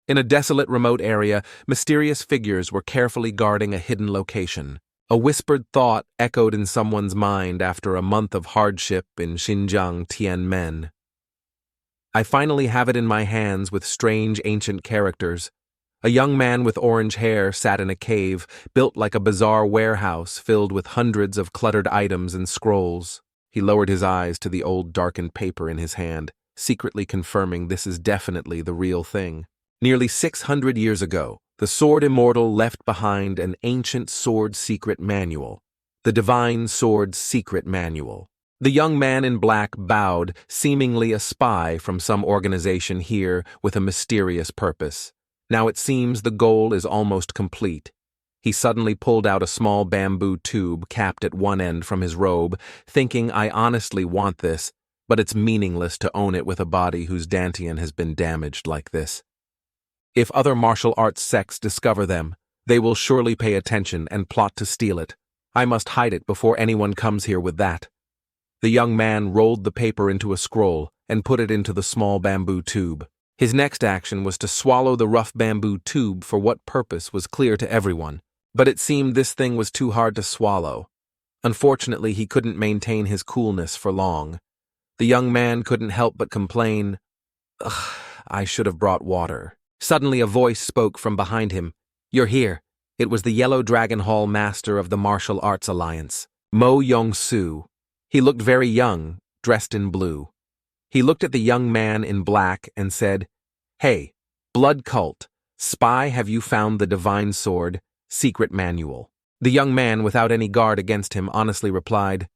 In a desolate remote area, mysterious figures were carefully guarding a hidden location. A whispered thought echoed in someone's mind after a month of hardship in Xinjiang, Tianmen. I finally have it in my hands with strange ancient characters. A young man with orange hair sat in a cave, built like a bizarre warehouse filled with hundreds of cluttered items and scrolls. He lowered his eyes to the old darkened paper in his hand, secretly confirming this is definitely the real thing. Nearly 600 years ago, the Sword Immortal left behind an ancient sword secret manual, the Divine Sword Secret Manual. The young man in black bowed, seemingly a spy from some organization here with a mysterious purpose. Now it seems the goal is almost complete. He suddenly pulled out a small bamboo tube capped at one end from his robe, thinking, I honestly want this, but it's meaningless to own it with a body whose dantian has been damaged like this. If other martial arts sects discover them, they will surely pay attention and plot to steal it. I must hide it before anyone comes here with that. The young man rolled the paper into a scroll and put it into the small bamboo tube. His next action was to swallow the rough bamboo tube for what purpose was clear to everyone, but it seemed this thing was too hard to swallow. Unfortunately, he couldn't maintain his coolness for long. The young man couldn't help but complain, "Ugh, I should have brought water." Suddenly a voice spoke from behind him. "You're here." It was the Yellow Dragon Hall master of the Martial Arts Alliance, Mo Yong-soo. He looked very young, dressed in blue. He looked at the young man in black and said, "Hey, blood cult, spy, have you found the Divine Sword Secret Manual?" The young man, without any guard against him, honestly replied,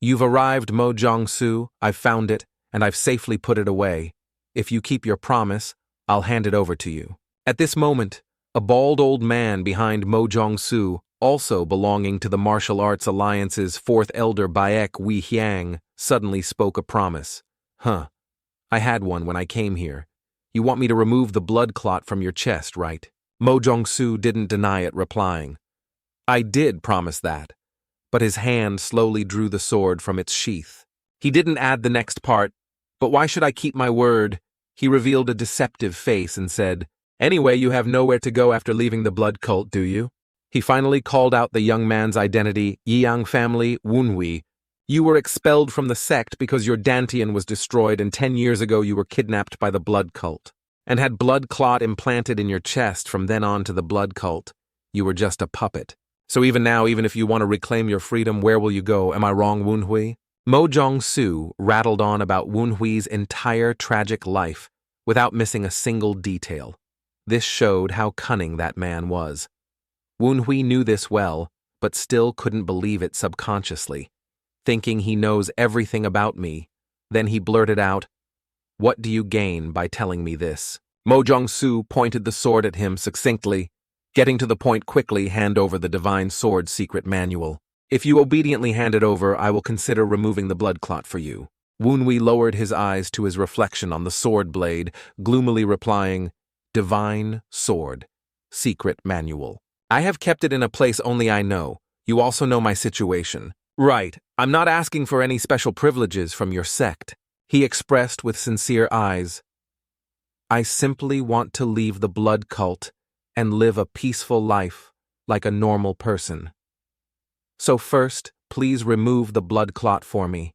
"You've arrived, Mo Jong-soo. I've found it, and I've safely put it away. If you keep your promise, I'll hand it over to you." At this moment, a bald old man behind Mo Jong-soo, also belonging to the Martial Arts Alliance's fourth elder Baek Wei Hyang, suddenly spoke a promise. I had one when I came here. You want me to remove the blood clot from your chest, right?" Mo Jong-soo didn't deny it, replying, "I did promise that," but his hand slowly drew the sword from its sheath. He didn't add the next part, "But why should I keep my word?" He revealed a deceptive face and said, "Anyway, you have nowhere to go after leaving the blood cult, do you?" He finally called out the young man's identity, Yang family, Wunhui. "You were expelled from the sect because your dantian was destroyed, and 10 years ago you were kidnapped by the blood cult, and had blood clot implanted in your chest from then on to the blood cult. You were just a puppet. So even now, even if you want to reclaim your freedom, where will you go? Am I wrong, Wunhui?" Mo Jong-soo rattled on about Wunhui's entire tragic life without missing a single detail. This showed how cunning that man was. Wunhui knew this well, but still couldn't believe it subconsciously. Thinking he knows everything about me, then he blurted out, "What do you gain by telling me this?" Mo Jong-soo pointed the sword at him succinctly. Getting to the point quickly, "Hand over the Divine Sword Secret Manual. If you obediently hand it over, I will consider removing the blood clot for you." Wunhui lowered his eyes to his reflection on the sword blade, gloomily replying, "Divine Sword Secret Manual. I have kept it in a place only I know. You also know my situation." "Right, I'm not asking for any special privileges from your sect," he expressed with sincere eyes. "I simply want to leave the blood cult and live a peaceful life like a normal person. So first, please remove the blood clot for me.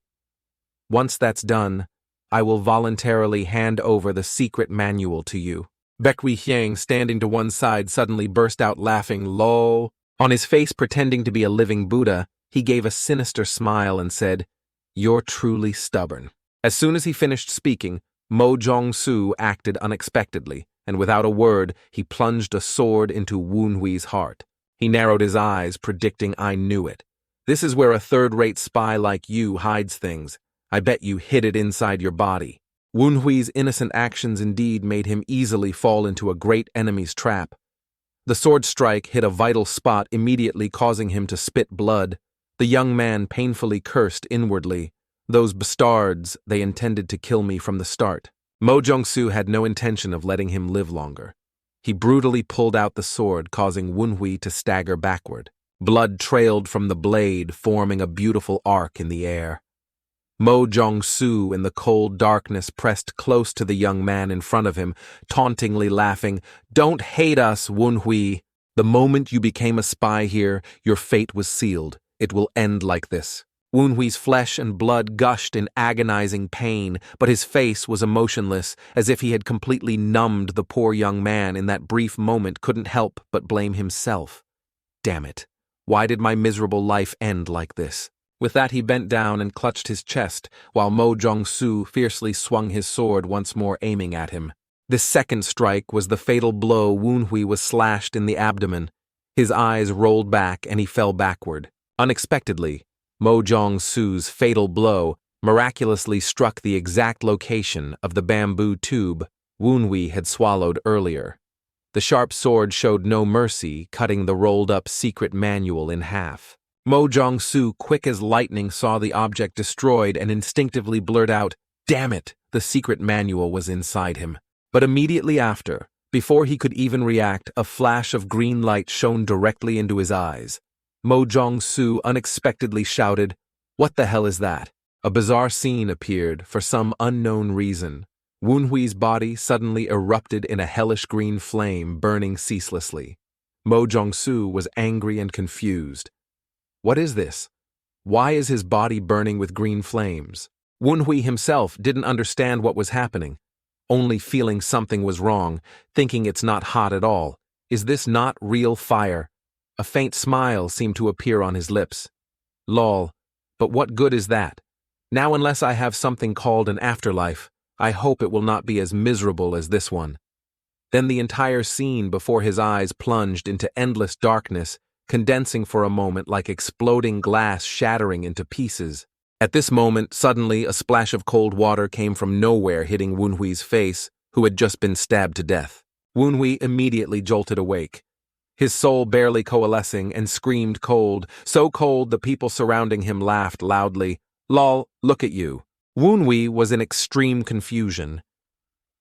Once that's done, I will voluntarily hand over the secret manual to you." Baek Wei Hyang, standing to one side, suddenly burst out laughing, lol. On his face pretending to be a living Buddha, he gave a sinister smile and said, "You're truly stubborn." As soon as he finished speaking, Mo Jong-soo acted unexpectedly, and without a word, he plunged a sword into Wunhui's heart. He narrowed his eyes, predicting, "I knew it. This is where a third-rate spy like you hides things. I bet you hid it inside your body." Wunhui's innocent actions indeed made him easily fall into a great enemy's trap. The sword strike hit a vital spot, immediately causing him to spit blood. The young man painfully cursed inwardly. "Those bastards, they intended to kill me from the start." Mo Jong-soo had no intention of letting him live longer. He brutally pulled out the sword, causing Wunhui to stagger backward. Blood trailed from the blade, forming a beautiful arc in the air. Mo Jong-soo in the cold darkness pressed close to the young man in front of him, tauntingly laughing. "Don't hate us, Woon-hui. The moment you became a spy here, your fate was sealed. It will end like this." Woon-hui's flesh and blood gushed in agonizing pain, but his face was emotionless, as if he had completely numbed. The poor young man in that brief moment couldn't help but blame himself. Damn it. Why did my miserable life end like this? With that, he bent down and clutched his chest, while Mo Jong-soo fiercely swung his sword, once more aiming at him. This second strike was the fatal blow. Woon-hui was slashed in the abdomen. His eyes rolled back and he fell backward. Unexpectedly, Mo Jong-soo's fatal blow miraculously struck the exact location of the bamboo tube Woon-hui had swallowed earlier. The sharp sword showed no mercy, cutting the rolled-up secret manual in half. Mo Jong-soo, quick as lightning, saw the object destroyed and instinctively blurted out, "Damn it!" The secret manual was inside him. But immediately after, before he could even react, a flash of green light shone directly into his eyes. Mo Jong-soo unexpectedly shouted, "What the hell is that?" A bizarre scene appeared for some unknown reason. Woon-hui's body suddenly erupted in a hellish green flame, burning ceaselessly. Mo Jong-soo was angry and confused. What is this? Why is his body burning with green flames? Woon-hui himself didn't understand what was happening, only feeling something was wrong, thinking it's not hot at all. Is this not real fire? A faint smile seemed to appear on his lips. Lol, but what good is that? Now, unless I have something called an afterlife, I hope it will not be as miserable as this one. Then the entire scene before his eyes plunged into endless darkness, condensing for a moment like exploding glass shattering into pieces. At this moment, suddenly, a splash of cold water came from nowhere, hitting Woon-hui's face, who had just been stabbed to death. Woon-hui immediately jolted awake, his soul barely coalescing, and screamed cold, so cold the people surrounding him laughed loudly. Lol, look at you. Woon-hui was in extreme confusion.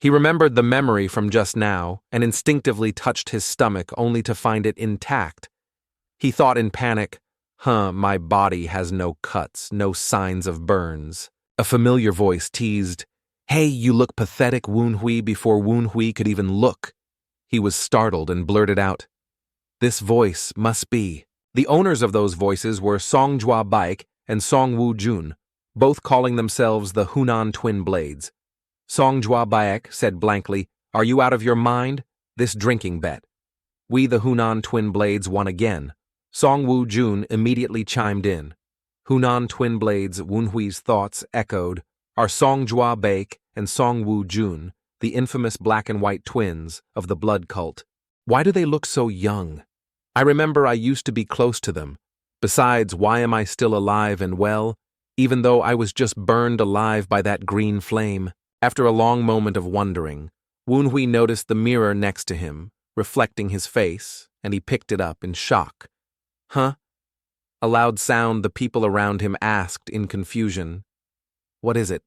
He remembered the memory from just now and instinctively touched his stomach, only to find it intact. He thought in panic, my body has no cuts, no signs of burns. A familiar voice teased, "Hey, you look pathetic, Woon-hui," before Woon-hui could even look. He was startled and blurted out, "This voice must be." The owners of those voices were Song Jua-baek and Song Woo-jun, both calling themselves the Hunan Twin Blades. Song Jua-baek said blankly, "Are you out of your mind? This drinking bet. We, the Hunan Twin Blades, won again." Song Woo-jun immediately chimed in. Hunan Twin Blades, Woon-hui's thoughts echoed, are Song Jua-baek and Song Woo-jun, the infamous black and white twins of the blood cult. Why do they look so young? I remember I used to be close to them. Besides, why am I still alive and well, even though I was just burned alive by that green flame? After a long moment of wondering, Woon-hui noticed the mirror next to him, reflecting his face, and he picked it up in shock. Huh? A loud sound the people around him asked in confusion. What is it?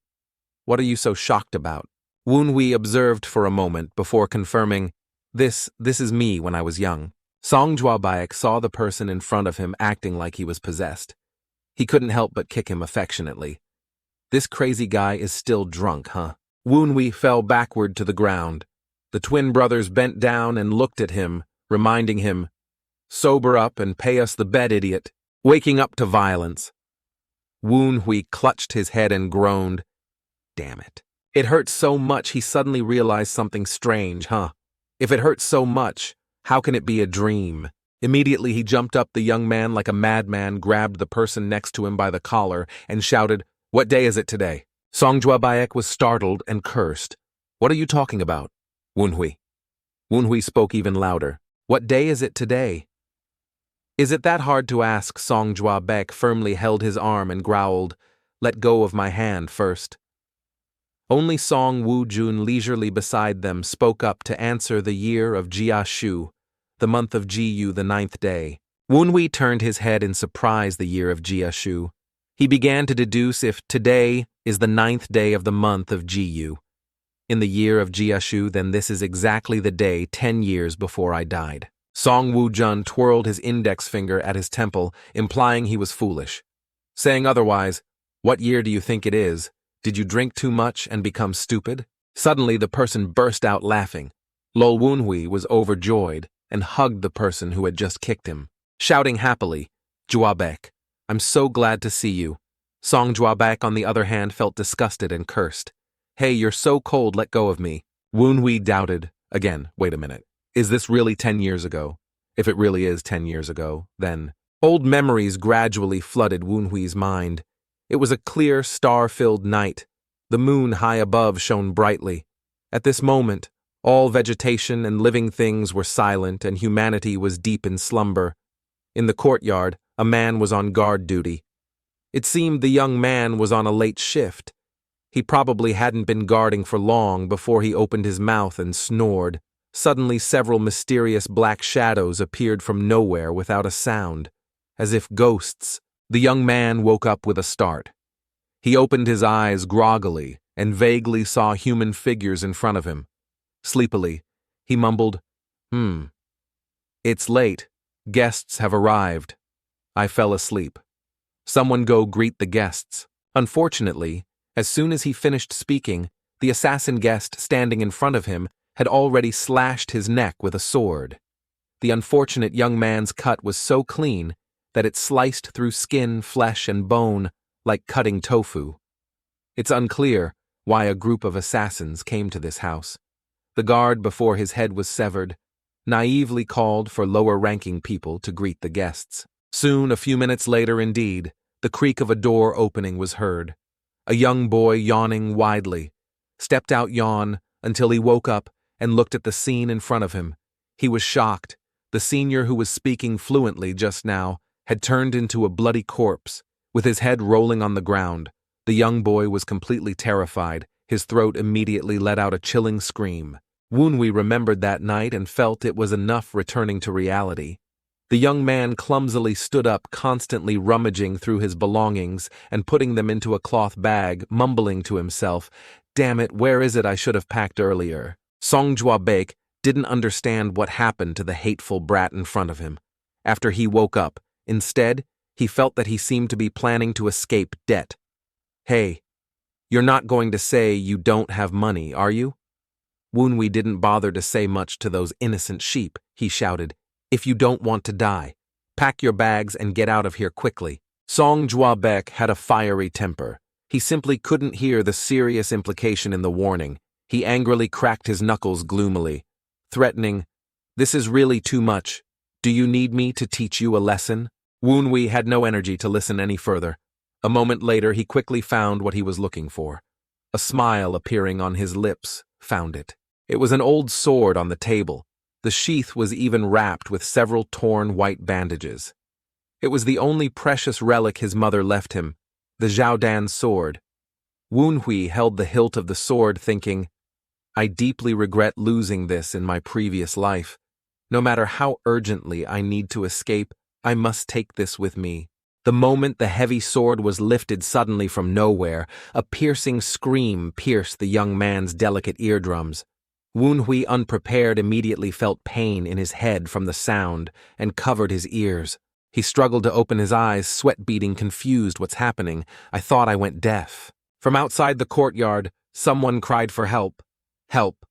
What are you so shocked about? Woon-hui observed for a moment before confirming, This is me when I was young. Song Jua-baek saw the person in front of him acting like he was possessed. He couldn't help but kick him affectionately. This crazy guy is still drunk, huh? Woon-hui fell backward to the ground. The twin brothers bent down and looked at him, reminding him, "Sober up and pay us the bet, idiot." Waking up to violence. Woon-hui clutched his head and groaned. Damn it. It hurt so much he suddenly realized something strange, huh? If it hurts so much, how can it be a dream? Immediately he jumped up the young man like a madman, grabbed the person next to him by the collar, and shouted, "What day is it today?" Song Jua-baek was startled and cursed. "What are you talking about, Woon-hui?" Woon-hui spoke even louder. "What day is it today?" "Is it that hard to ask?" Song Jua-baek firmly held his arm and growled, "Let go of my hand first." Only Song Woo-jun, leisurely beside them, spoke up to answer the year of Jia-shu, the month of Jiyu, the 9th day. Woon-hui turned his head in surprise. The year of Jia-shu. He began to deduce if today is the 9th day of the month of Jiyu. In the year of Jia-shu, then this is exactly the day 10 years before I died. Song Woo-jun twirled his index finger at his temple, implying he was foolish. Saying otherwise, What year do you think it is? Did you drink too much and become stupid? Suddenly, the person burst out laughing. Lol Woonhui was overjoyed and hugged the person who had just kicked him, shouting happily, Juabek, I'm so glad to see you. Song Juabek, on the other hand, felt disgusted and cursed. Hey, you're so cold, let go of me. Woonhui doubted. Again, wait a minute. Is this really 10 years ago? If it really is 10 years ago, then... Old memories gradually flooded Woonhui's mind. It was a clear, star-filled night. The moon high above shone brightly. At this moment, all vegetation and living things were silent and humanity was deep in slumber. In the courtyard, a man was on guard duty. It seemed the young man was on a late shift. He probably hadn't been guarding for long before he opened his mouth and snored. Suddenly, several mysterious black shadows appeared from nowhere without a sound. As if ghosts, the young man woke up with a start. He opened his eyes groggily and vaguely saw human figures in front of him. Sleepily, he mumbled, It's late. Guests have arrived. I fell asleep. Someone go greet the guests. Unfortunately, as soon as he finished speaking, the assassin guest standing in front of him had already slashed his neck with a sword. The unfortunate young man's cut was so clean that it sliced through skin, flesh, and bone like cutting tofu. It's unclear why a group of assassins came to this house. The guard before his head was severed naively called for lower-ranking people to greet the guests. Soon, a few minutes later indeed, the creak of a door opening was heard. A young boy, yawning widely, stepped out until he woke up and looked at the scene in front of him. He was shocked. The senior who was speaking fluently just now had turned into a bloody corpse, with his head rolling on the ground. The young boy was completely terrified. His throat immediately let out a chilling scream. Woonhui remembered that night and felt it was enough returning to reality. The young man clumsily stood up, constantly rummaging through his belongings and putting them into a cloth bag, mumbling to himself, Damn it, where is it I should have packed earlier? Song Juabek didn't understand what happened to the hateful brat in front of him. After he woke up, instead, he felt that he seemed to be planning to escape debt. Hey, you're not going to say you don't have money, are you? Woonhui didn't bother to say much to those innocent sheep. He shouted, If you don't want to die, pack your bags and get out of here quickly. Song Juabek had a fiery temper. He simply couldn't hear the serious implication in the warning. He angrily cracked his knuckles gloomily, threatening, This is really too much. Do you need me to teach you a lesson? Woonhui had no energy to listen any further. A moment later, he quickly found what he was looking for. A smile appearing on his lips found it. It was an old sword on the table. The sheath was even wrapped with several torn white bandages. It was the only precious relic his mother left him, the Zhaodan sword. Woonhui held the hilt of the sword thinking, I deeply regret losing this in my previous life. No matter how urgently I need to escape, I must take this with me. The moment the heavy sword was lifted suddenly from nowhere, a piercing scream pierced the young man's delicate eardrums. Woonhui, unprepared, immediately felt pain in his head from the sound and covered his ears. He struggled to open his eyes, sweat beading, confused. What's happening? I thought I went deaf. From outside the courtyard, someone cried for help. Help.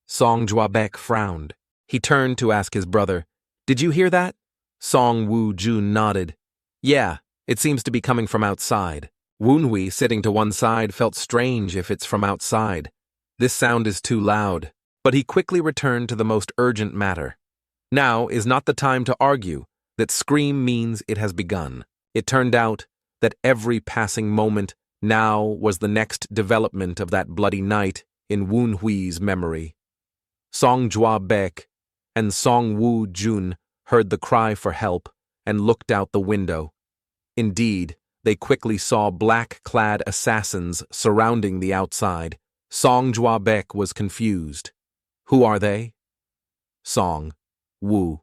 Song Juabek frowned. He turned to ask his brother, Did you hear that? Song Wu Jun nodded. Yeah, it seems to be coming from outside. Woonhui, sitting to one side, felt strange if it's from outside. This sound is too loud. But he quickly returned to the most urgent matter. Now is not the time to argue that scream means it has begun. It turned out that every passing moment now was the next development of that bloody night in Woonhui's memory. Song Juabek and Song Wu Jun heard the cry for help and looked out the window. Indeed, they quickly saw black-clad assassins surrounding the outside. Song Juabek was confused. Who are they? Song Wu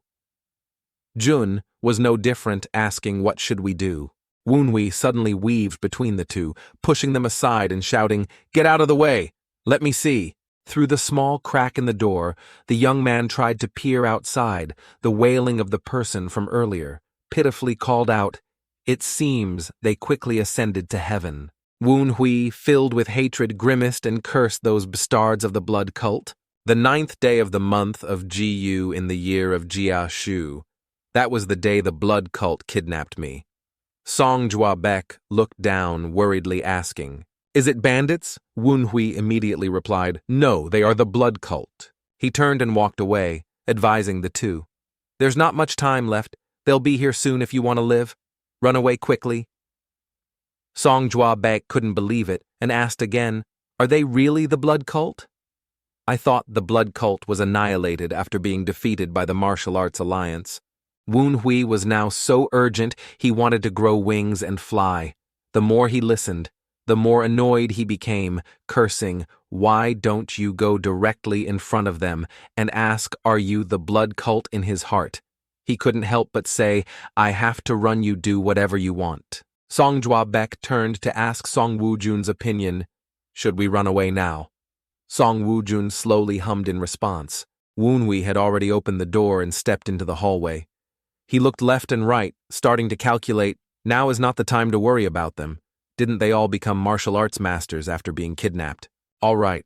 Jun was no different, asking what should we do. Woonhui suddenly weaved between the two, pushing them aside and shouting, Get out of the way! Let me see! Through the small crack in the door, the young man tried to peer outside. The wailing of the person from earlier pitifully called out, It seems they quickly ascended to heaven. Woon Hui, filled with hatred, grimaced and cursed those bastards of the blood cult. The 9th day of the month of Gu in the year of Jia Shu. That was the day the blood cult kidnapped me. Song Jua Bek looked down, worriedly asking, "Is it bandits?" Woon Hui immediately replied, "No, they are the blood cult." He turned and walked away, advising the two, "There's not much time left. They'll be here soon if you want to live. Run away quickly." Song Jua Bek couldn't believe it and asked again, "Are they really the blood cult?" "I thought the blood cult was annihilated after being defeated by the martial arts alliance." Woon Hui was now so urgent he wanted to grow wings and fly. The more he listened, the more annoyed he became, cursing, "Why don't you go directly in front of them and ask, 'Are you the blood cult?' in his heart?" He couldn't help but say, "I have to run, you do whatever you want." Song Jua Bek turned to ask Song Woo-jun's opinion. "Should we run away now?" Song Woo-jun slowly hummed in response. Woon Hui had already opened the door and stepped into the hallway. He looked left and right, starting to calculate, now is not the time to worry about them. Didn't they all become martial arts masters after being kidnapped? All right.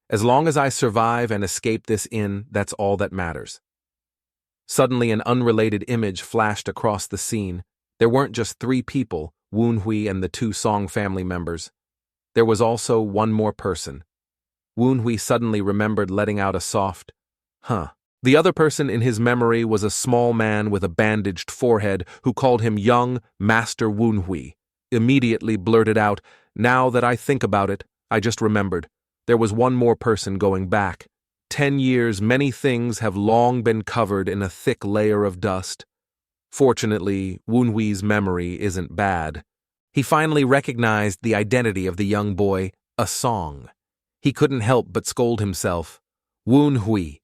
As long as I survive and escape this inn, that's all that matters. Suddenly an unrelated image flashed across the scene. There weren't just 3 people, Woon Hui and the 2 Song family members. There was also one more person. Woon Hui suddenly remembered letting out a soft, "Huh." The other person in his memory was a small man with a bandaged forehead who called him young Master Woon Hui. Immediately blurted out, "Now that I think about it, I just remembered. There was one more person going back. 10 years, many things have long been covered in a thick layer of dust." Fortunately, Woon Hui's memory isn't bad. He finally recognized the identity of the young boy, a song. He couldn't help but scold himself. "Woon Hui,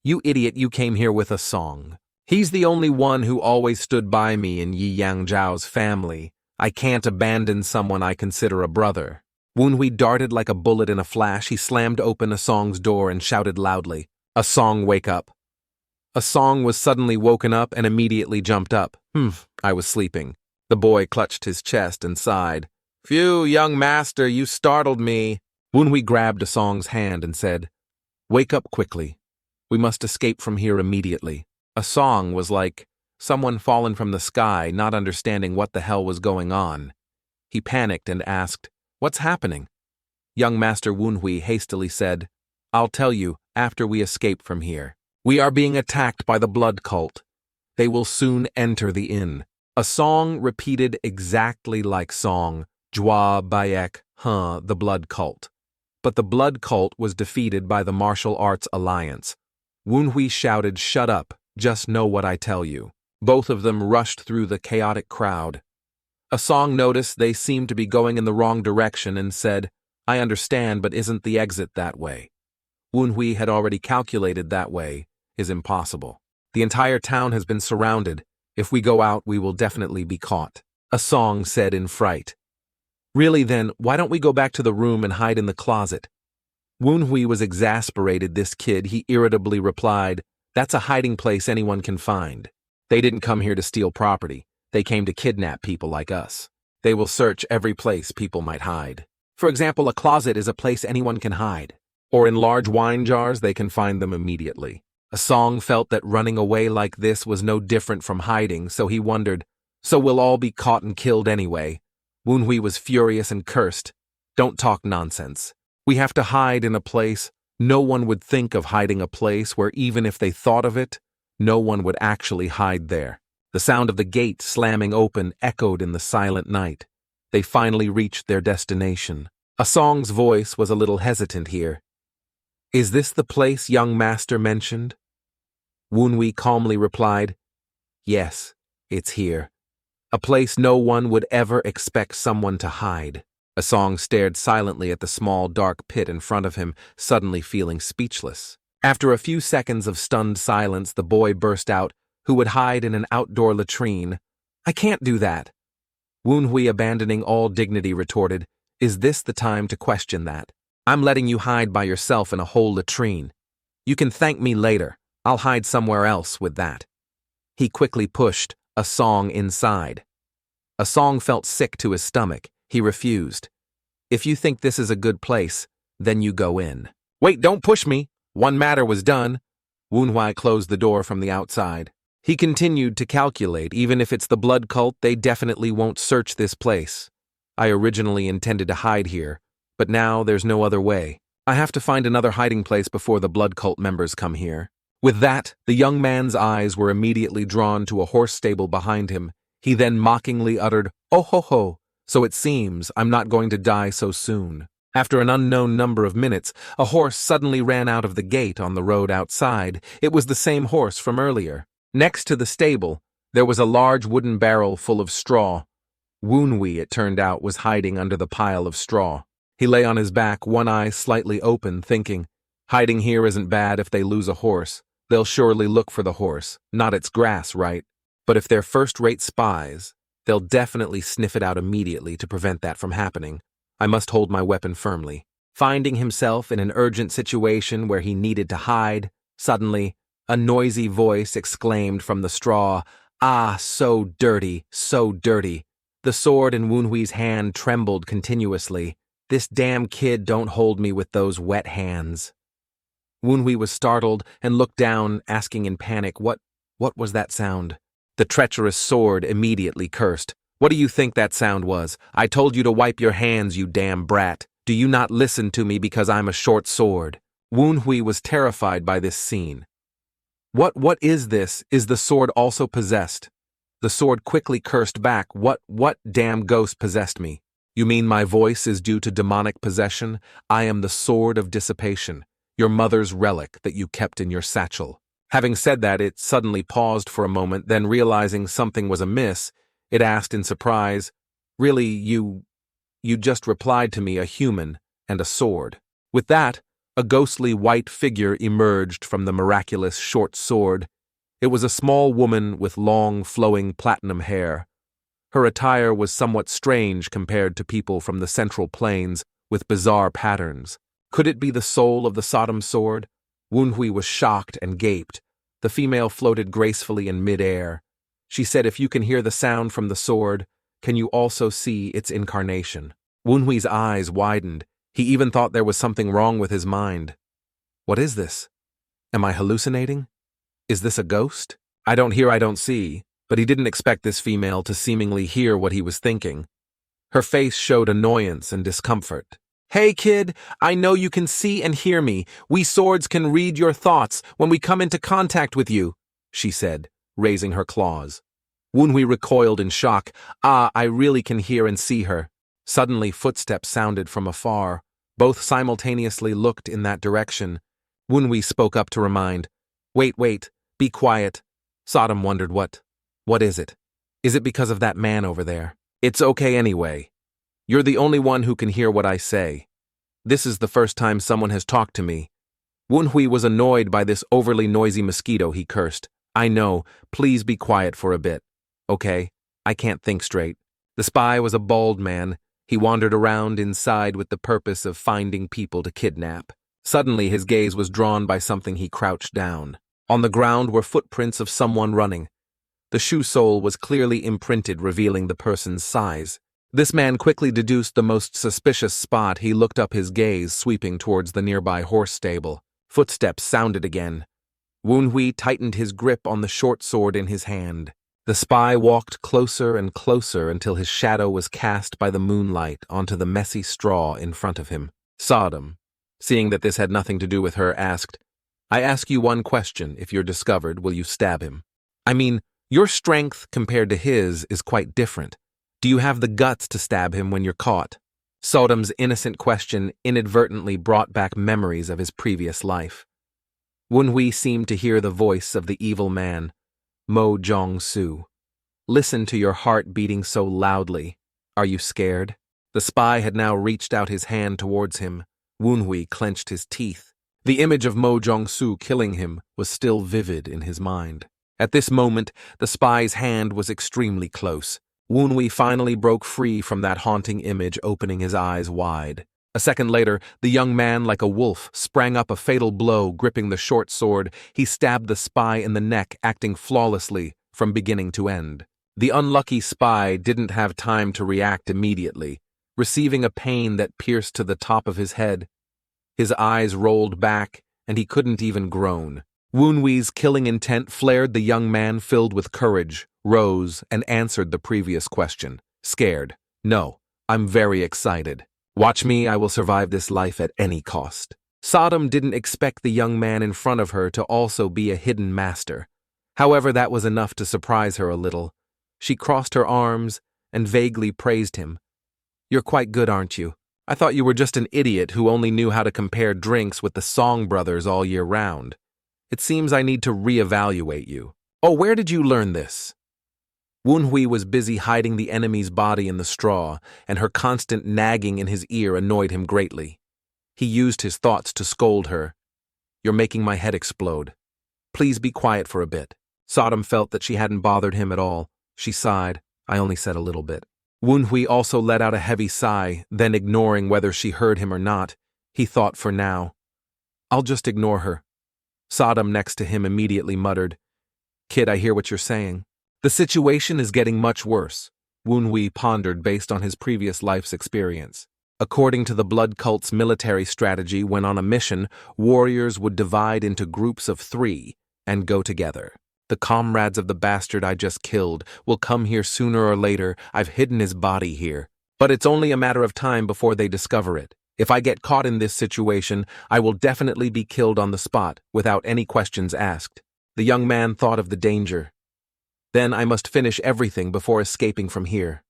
you idiot, you came here with a song. He's the only one who always stood by me in Yi Yang Zhao's family. I can't abandon someone I consider a brother." Woon Hui darted like a bullet in a flash. He slammed open a song's door and shouted loudly, "A song, wake up." A song was suddenly woken up and immediately jumped up. I was sleeping." The boy clutched his chest and sighed. "Phew, young master, you startled me." Woon Hui grabbed a song's hand and said, "Wake up quickly. We must escape from here immediately." A song was like someone fallen from the sky, not understanding what the hell was going on. He panicked and asked, "What's happening?" Young Master Woon Hui hastily said, "I'll tell you after we escape from here. We are being attacked by the blood cult. They will soon enter the inn." A song repeated exactly like Song Jua Bayek, the blood cult. But the blood cult was defeated by the martial arts alliance. Woon Hui shouted, "Shut up, just know what I tell you." Both of them rushed through the chaotic crowd. A song noticed they seemed to be going in the wrong direction and said, "I understand, but isn't the exit that way?" Woon Hui had already calculated that way is impossible. "The entire town has been surrounded. If we go out, we will definitely be caught," a song said in fright. "Really then, why don't we go back to the room and hide in the closet?" Woon Hui was exasperated, this kid. He irritably replied, "That's a hiding place anyone can find. They didn't come here to steal property. They came to kidnap people like us. They will search every place people might hide. For example, a closet is a place anyone can hide. Or in large wine jars, they can find them immediately." A song felt that running away like this was no different from hiding, so he wondered, "So we'll all be caught and killed anyway." Woon Hui was furious and cursed. "Don't talk nonsense. We have to hide in a place. No one would think of hiding a place where even if they thought of it, no one would actually hide there." The sound of the gate slamming open echoed in the silent night. They finally reached their destination. A song's voice was a little hesitant here. "Is this the place young master mentioned?" Woon Hui calmly replied, "Yes, it's here. A place no one would ever expect someone to hide." A song stared silently at the small dark pit in front of him, suddenly feeling speechless. After a few seconds of stunned silence, the boy burst out, "Who would hide in an outdoor latrine? I can't do that." Woon Hui, abandoning all dignity, retorted, "Is this the time to question that? I'm letting you hide by yourself in a whole latrine. You can thank me later. I'll hide somewhere else with that." He quickly pushed a song inside. A song felt sick to his stomach. He refused. If you think this is a good place, then you go in. Wait, don't push me. One matter was done. Manhwa closed the door from the outside. He continued to calculate, even if it's the blood cult, they definitely won't search this place. I originally intended to hide here, but now there's no other way. I have to find another hiding place before the blood cult members come here. With that, the young man's eyes were immediately drawn to a horse stable behind him. He then mockingly uttered, "Oh ho ho, so it seems I'm not going to die so soon." After an unknown number of minutes, a horse suddenly ran out of the gate on the road outside. It was the same horse from earlier. Next to the stable, there was a large wooden barrel full of straw. Manhwa, it turned out, was hiding under the pile of straw. He lay on his back, one eye slightly open, thinking, hiding here isn't bad if they lose a horse. They'll surely look for the horse, not its grass, right? But if they're first-rate spies, they'll definitely sniff it out immediately to prevent that from happening. I must hold my weapon firmly. Finding himself in an urgent situation where he needed to hide, suddenly, a noisy voice exclaimed from the straw, "Ah, so dirty, so dirty." The sword in Manhwa's hand trembled continuously. "This damn kid don't hold me with those wet hands." Manhwa was startled and looked down, asking in panic, What was that sound? The treacherous sword immediately cursed. "What do you think that sound was? I told you to wipe your hands, you damn brat. Do you not listen to me because I'm a short sword?" Manhwa was terrified by this scene. What is this? Is the sword also possessed?" The sword quickly cursed back, What damn ghost possessed me? You mean my voice is due to demonic possession? I am the sword of dissipation, your mother's relic that you kept in your satchel." Having said that, it suddenly paused for a moment, then realizing something was amiss, it asked in surprise, "Really, you just replied to me, a human and a sword." With that, a ghostly white figure emerged from the miraculous short sword. It was a small woman with long, flowing platinum hair. Her attire was somewhat strange compared to people from the Central Plains with bizarre patterns. Could it be the soul of the Sodom sword? Manhwa was shocked and gaped. The female floated gracefully in mid-air. She said, "If you can hear the sound from the sword, can you also see its incarnation?" Manhwa's eyes widened. He even thought there was something wrong with his mind. What is this? Am I hallucinating? Is this a ghost? I don't hear, I don't see. But he didn't expect this female to seemingly hear what he was thinking. Her face showed annoyance and discomfort. "Hey kid, I know you can see and hear me. We swords can read your thoughts when we come into contact with you," she said, raising her claws. Manhwa recoiled in shock. I really can hear and see her." Suddenly, footsteps sounded from afar. Both simultaneously looked in that direction. Manhwa spoke up to remind, Wait, be quiet." Sodom wondered what is it? Is it because of that man over there? "It's okay anyway. You're the only one who can hear what I say. This is the first time someone has talked to me." Manhwa was annoyed by this overly noisy mosquito, he cursed. "I know, please be quiet for a bit. Okay, I can't think straight." The spy was a bald man. He wandered around inside with the purpose of finding people to kidnap. Suddenly his gaze was drawn by something. He crouched down. On the ground were footprints of someone running. The shoe sole was clearly imprinted, revealing the person's size. This man quickly deduced the most suspicious spot. He looked up, his gaze sweeping towards the nearby horse stable. Footsteps sounded again. Manhwa tightened his grip on the short sword in his hand. The spy walked closer and closer until his shadow was cast by the moonlight onto the messy straw in front of him. Sodom, seeing that this had nothing to do with her, asked, "I ask you one question. If you're discovered, will you stab him? I mean, your strength compared to his is quite different. Do you have the guts to stab him when you're caught?" Sodom's innocent question inadvertently brought back memories of his previous life. Manhwa seemed to hear the voice of the evil man, Mo Jong-soo. "Listen to your heart beating so loudly. Are you scared?" The spy had now reached out his hand towards him. Manhwa clenched his teeth. The image of Mo Jong-soo killing him was still vivid in his mind. At this moment, the spy's hand was extremely close. Manhwa finally broke free from that haunting image, opening his eyes wide. A second later, the young man, like a wolf, sprang up, a fatal blow gripping the short sword. He stabbed the spy in the neck, acting flawlessly from beginning to end. The unlucky spy didn't have time to react immediately, receiving a pain that pierced to the top of his head. His eyes rolled back, and he couldn't even groan. Woonwee's killing intent flared. The young man, filled with courage, rose and answered the previous question. Scared. No, I'm very excited. Watch me, I will survive this life at any cost. Sodom didn't expect the young man in front of her to also be a hidden master. However, that was enough to surprise her a little. She crossed her arms and vaguely praised him. You're quite good, aren't you? I thought you were just an idiot who only knew how to compare drinks with the Song Brothers all year round. It seems I need to reevaluate you. Oh, where did you learn this? Woonhui was busy hiding the enemy's body in the straw, and her constant nagging in his ear annoyed him greatly. He used his thoughts to scold her. You're making my head explode. Please be quiet for a bit. Sodom felt that she hadn't bothered him at all. She sighed. I only said a little bit. Woonhui also let out a heavy sigh, then ignoring whether she heard him or not, he thought for now. I'll just ignore her. Sodom next to him immediately muttered, Kid, I hear what you're saying. The situation is getting much worse, Woonhui pondered based on his previous life's experience. According to the blood cult's military strategy, when on a mission, warriors would divide into groups of 3 and go together. The comrades of the bastard I just killed will come here sooner or later. I've hidden his body here. But it's only a matter of time before they discover it. If I get caught in this situation, I will definitely be killed on the spot, without any questions asked. The young man thought of the danger. Then I must finish everything before escaping from here.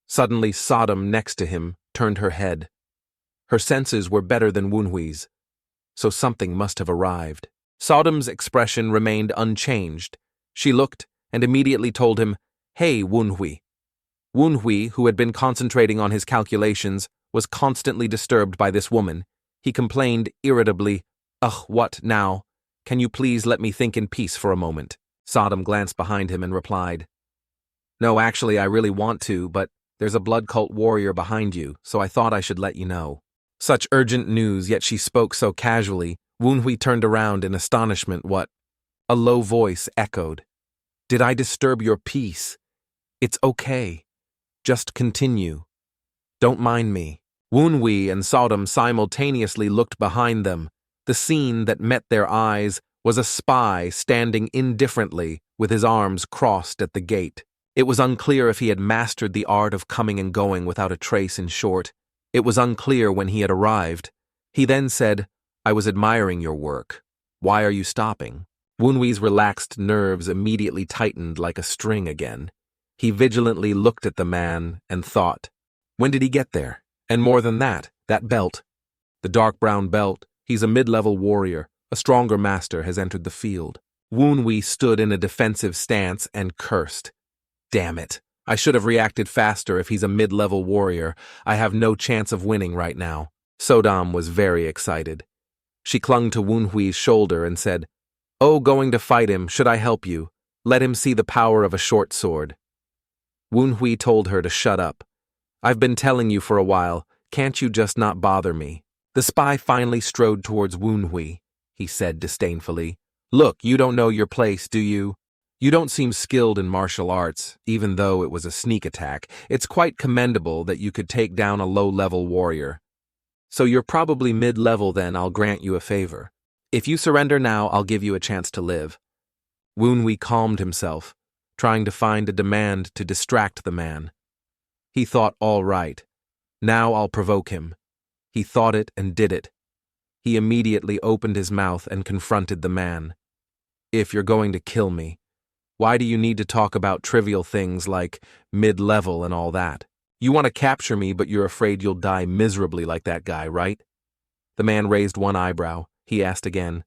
Suddenly, Sodom next to him turned her head. Her senses were better than Woonhui's, so something must have arrived. Sodom's expression remained unchanged. She looked and immediately told him, Hey, Woonhui. Woonhui, who had been concentrating on his calculations, was constantly disturbed by this woman. He complained irritably, Ugh, what now? Can you please let me think in peace for a moment? Sodom glanced behind him and replied, No, actually, I really want to, but there's a blood cult warrior behind you, so I thought I should let you know. Such urgent news, yet she spoke so casually. Woonhui turned around in astonishment. What? A low voice echoed. Did I disturb your peace? It's okay. Just continue. Don't mind me. Woonhui and Sodom simultaneously looked behind them. The scene that met their eyes was a spy standing indifferently with his arms crossed at the gate. It was unclear if he had mastered the art of coming and going without a trace. In short, it was unclear when he had arrived. He then said, I was admiring your work. Why are you stopping? Woonhui's relaxed nerves immediately tightened like a string again. He vigilantly looked at the man and thought, when did he get there? And more than that belt. The dark brown belt, he's a mid-level warrior. A stronger master has entered the field. Woonhui stood in a defensive stance and cursed. Damn it. I should have reacted faster. If he's a mid-level warrior, I have no chance of winning right now. Sodom was very excited. She clung to Woonhui's shoulder and said, Oh, going to fight him, should I help you? Let him see the power of a short sword. Woonhui told her to shut up. I've been telling you for a while, can't you just not bother me? The spy finally strode towards Woonhui. He said disdainfully, Look, you don't know your place, do you? You don't seem skilled in martial arts, even though it was a sneak attack. It's quite commendable that you could take down a low-level warrior. So you're probably mid-level then. I'll grant you a favor. If you surrender now, I'll give you a chance to live. Woonhui calmed himself, trying to find a demand to distract the man. He thought, all right. Now I'll provoke him. He thought it and did it. He immediately opened his mouth and confronted the man. If you're going to kill me, why do you need to talk about trivial things like mid-level and all that? You want to capture me, but you're afraid you'll die miserably like that guy, right? The man raised one eyebrow. He asked again,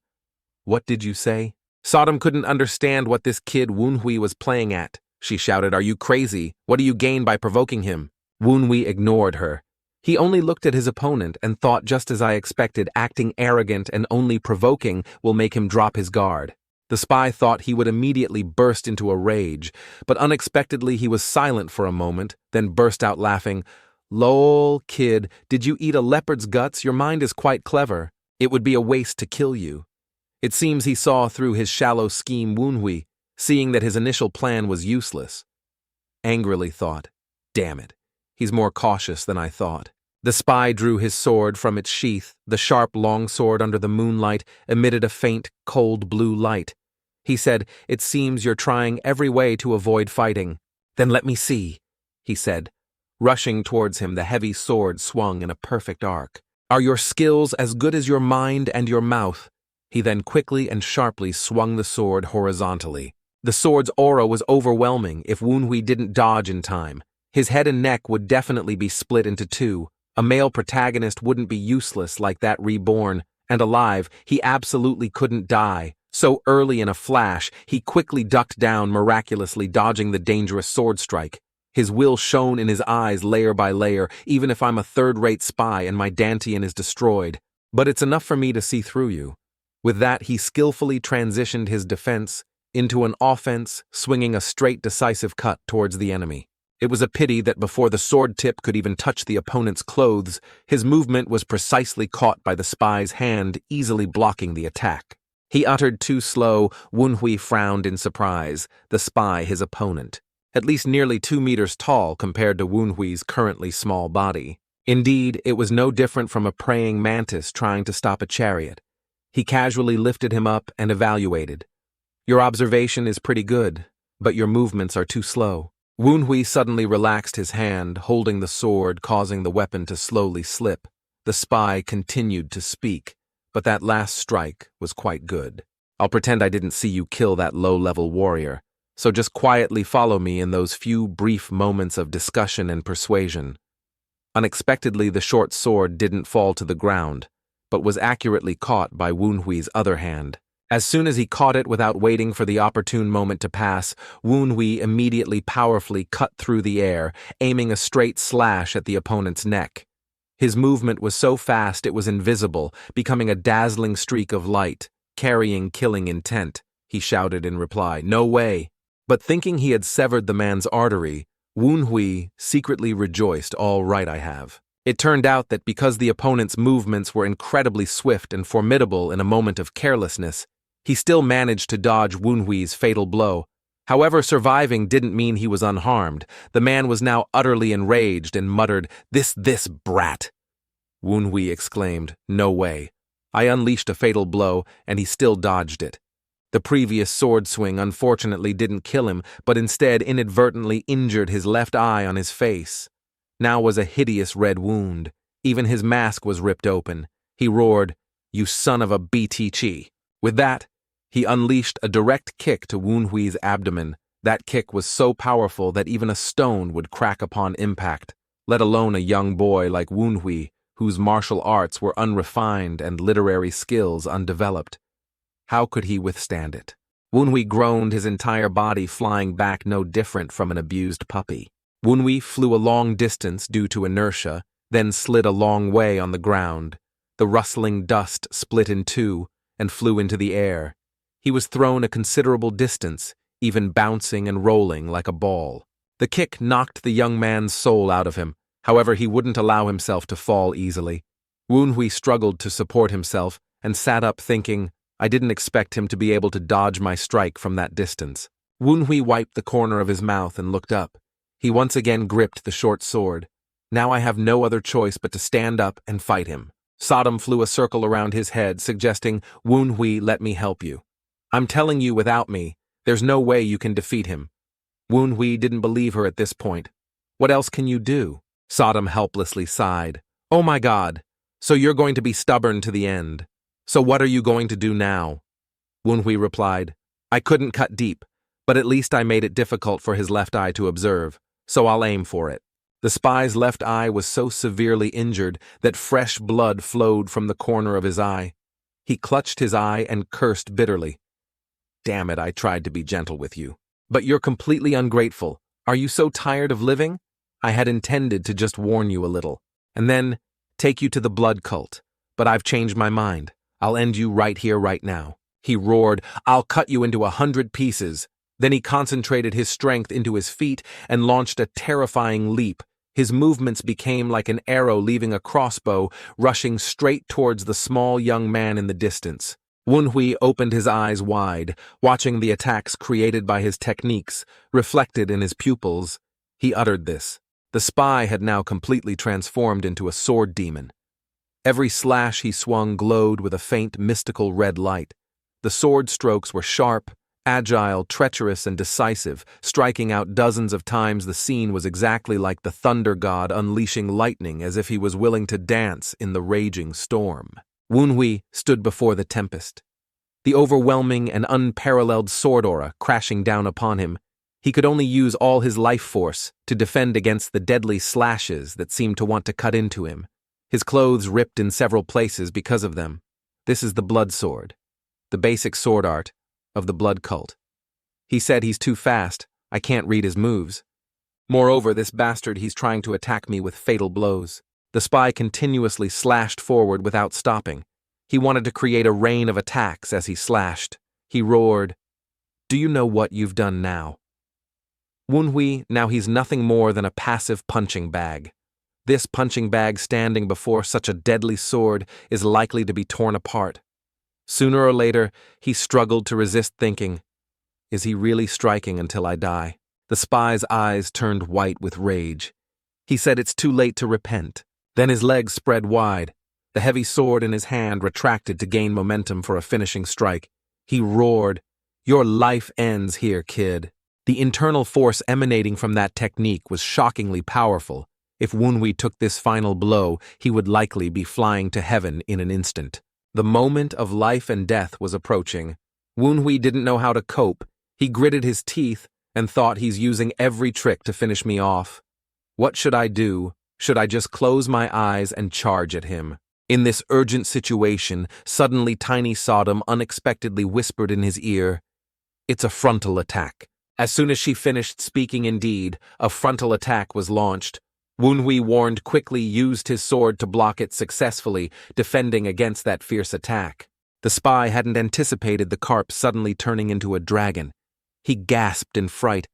What did you say? Sodom couldn't understand what this kid Woonhui was playing at. She shouted, Are you crazy? What do you gain by provoking him? Woonhui ignored her. He only looked at his opponent and thought, just as I expected, acting arrogant and only provoking will make him drop his guard. The spy thought he would immediately burst into a rage, but unexpectedly he was silent for a moment, then burst out laughing. Lol, kid, did you eat a leopard's guts? Your mind is quite clever. It would be a waste to kill you. It seems he saw through his shallow scheme, Woonhui, seeing that his initial plan was useless. angrily thought. Damn it. He's more cautious than I thought. The spy drew his sword from its sheath. The sharp longsword under the moonlight emitted a faint, cold blue light. He said, "It seems you're trying every way to avoid fighting." "Then let me see," he said. Rushing towards him, the heavy sword swung in a perfect arc. "Are your skills as good as your mind and your mouth?" He then quickly and sharply swung the sword horizontally. The sword's aura was overwhelming if Woonhui didn't dodge in time. His head and neck would definitely be split into two. A male protagonist wouldn't be useless like that reborn, and alive, he absolutely couldn't die. So early in a flash, he quickly ducked down, miraculously dodging the dangerous sword strike. His will shone in his eyes layer by layer, even if I'm a third-rate spy and my Dantian is destroyed. But it's enough for me to see through you. With that, he skillfully transitioned his defense into an offense, swinging a straight, decisive cut towards the enemy. It was a pity that before the sword tip could even touch the opponent's clothes, his movement was precisely caught by the spy's hand, easily blocking the attack. He uttered too slow. Woonhui frowned in surprise, the spy his opponent. At least nearly 2 meters tall compared to Woonhui's currently small body. Indeed, it was no different from a praying mantis trying to stop a chariot. He casually lifted him up and evaluated. "Your observation is pretty good, but your movements are too slow." Woonhui suddenly relaxed his hand, holding the sword, causing the weapon to slowly slip. The spy continued to speak, but that last strike was quite good. "I'll pretend I didn't see you kill that low-level warrior, so just quietly follow me in those few brief moments of discussion and persuasion." Unexpectedly, the short sword didn't fall to the ground, but was accurately caught by Woonhui's other hand. As soon as he caught it without waiting for the opportune moment to pass, Woonhui immediately powerfully cut through the air, aiming a straight slash at the opponent's neck. His movement was so fast it was invisible, becoming a dazzling streak of light, carrying killing intent. He shouted in reply, "No way!" But thinking he had severed the man's artery, Woonhui secretly rejoiced. "All right, I have." It turned out that because the opponent's movements were incredibly swift and formidable in a moment of carelessness, he still managed to dodge Woonhui's fatal blow. However, surviving didn't mean he was unharmed. The man was now utterly enraged and muttered, This brat!" Woonhui exclaimed, "No way." I unleashed a fatal blow, and he still dodged it. The previous sword swing unfortunately didn't kill him, but instead inadvertently injured his left eye on his face. Now was a hideous red wound. Even his mask was ripped open. He roared, "You son of a BTC." With that, he unleashed a direct kick to Woonhui's abdomen. That kick was so powerful that even a stone would crack upon impact, let alone a young boy like Woonhui, whose martial arts were unrefined and literary skills undeveloped. How could he withstand it? Woonhui groaned, his entire body flying back no different from an abused puppy. Woonhui flew a long distance due to inertia, then slid a long way on the ground. The rustling dust split in two and flew into the air. He was thrown a considerable distance, even bouncing and rolling like a ball. The kick knocked the young man's soul out of him. However, he wouldn't allow himself to fall easily. Woonhui struggled to support himself and sat up thinking, I didn't expect him to be able to dodge my strike from that distance. Woonhui wiped the corner of his mouth and looked up. He once again gripped the short sword. Now I have no other choice but to stand up and fight him. Sodom flew a circle around his head, suggesting, Woonhui, let me help you. I'm telling you, without me, there's no way you can defeat him. Woonhui didn't believe her at this point. What else can you do? Sodom helplessly sighed. Oh my God, so you're going to be stubborn to the end. So what are you going to do now? Woonhui replied, I couldn't cut deep, but at least I made it difficult for his left eye to observe, so I'll aim for it. The spy's left eye was so severely injured that fresh blood flowed from the corner of his eye. He clutched his eye and cursed bitterly. Damn it, I tried to be gentle with you. But you're completely ungrateful. Are you so tired of living? I had intended to just warn you a little, and then take you to the blood cult. But I've changed my mind. I'll end you right here, right now. He roared, I'll cut you into 100 pieces. Then he concentrated his strength into his feet and launched a terrifying leap. His movements became like an arrow leaving a crossbow, rushing straight towards the small young man in the distance. Woonhui opened his eyes wide, watching the attacks created by his techniques reflected in his pupils. He uttered this. The spy had now completely transformed into a sword demon. Every slash he swung glowed with a faint, mystical red light. The sword strokes were sharp, agile, treacherous, and decisive, striking out dozens of times. The scene was exactly like the thunder god unleashing lightning, as if he was willing to dance in the raging storm. Wunhui stood before the tempest, the overwhelming and unparalleled sword aura crashing down upon him. He could only use all his life force to defend against the deadly slashes that seemed to want to cut into him. His clothes ripped in several places because of them. This is the blood sword, the basic sword art of the blood cult. He said he's too fast, I can't read his moves. Moreover, this bastard, he's trying to attack me with fatal blows. The spy continuously slashed forward without stopping. He wanted to create a rain of attacks as he slashed. He roared, "Do you know what you've done now?" Wunhui, now he's nothing more than a passive punching bag. This punching bag standing before such a deadly sword is likely to be torn apart. Sooner or later, he struggled to resist thinking, is he really striking until I die? The spy's eyes turned white with rage. He said it's too late to repent. Then his legs spread wide. The heavy sword in his hand retracted to gain momentum for a finishing strike. He roared, "Your life ends here, kid." The internal force emanating from that technique was shockingly powerful. If Wunhui took this final blow, he would likely be flying to heaven in an instant. The moment of life and death was approaching. Wunhui didn't know how to cope. He gritted his teeth and thought, he's using every trick to finish me off. What should I do? Should I just close my eyes and charge at him? In this urgent situation, suddenly Tiny Sodom unexpectedly whispered in his ear, "It's a frontal attack." As soon as she finished speaking, indeed, a frontal attack was launched. Wunhui, warned, quickly used his sword to block it successfully, defending against that fierce attack. The spy hadn't anticipated the carp suddenly turning into a dragon. He gasped in fright.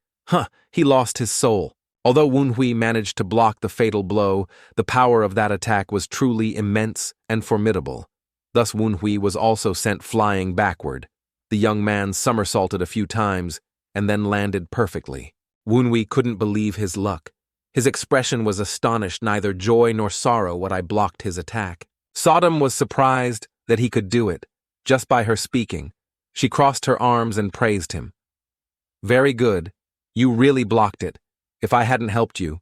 He lost his soul. Although Wunhui managed to block the fatal blow, the power of that attack was truly immense and formidable. Thus Wunhui was also sent flying backward. The young man somersaulted a few times and then landed perfectly. Wunhui couldn't believe his luck. His expression was astonished, neither joy nor sorrow when I blocked his attack. Sodom was surprised that he could do it, just by her speaking. She crossed her arms and praised him. "Very good. You really blocked it. If I hadn't helped you,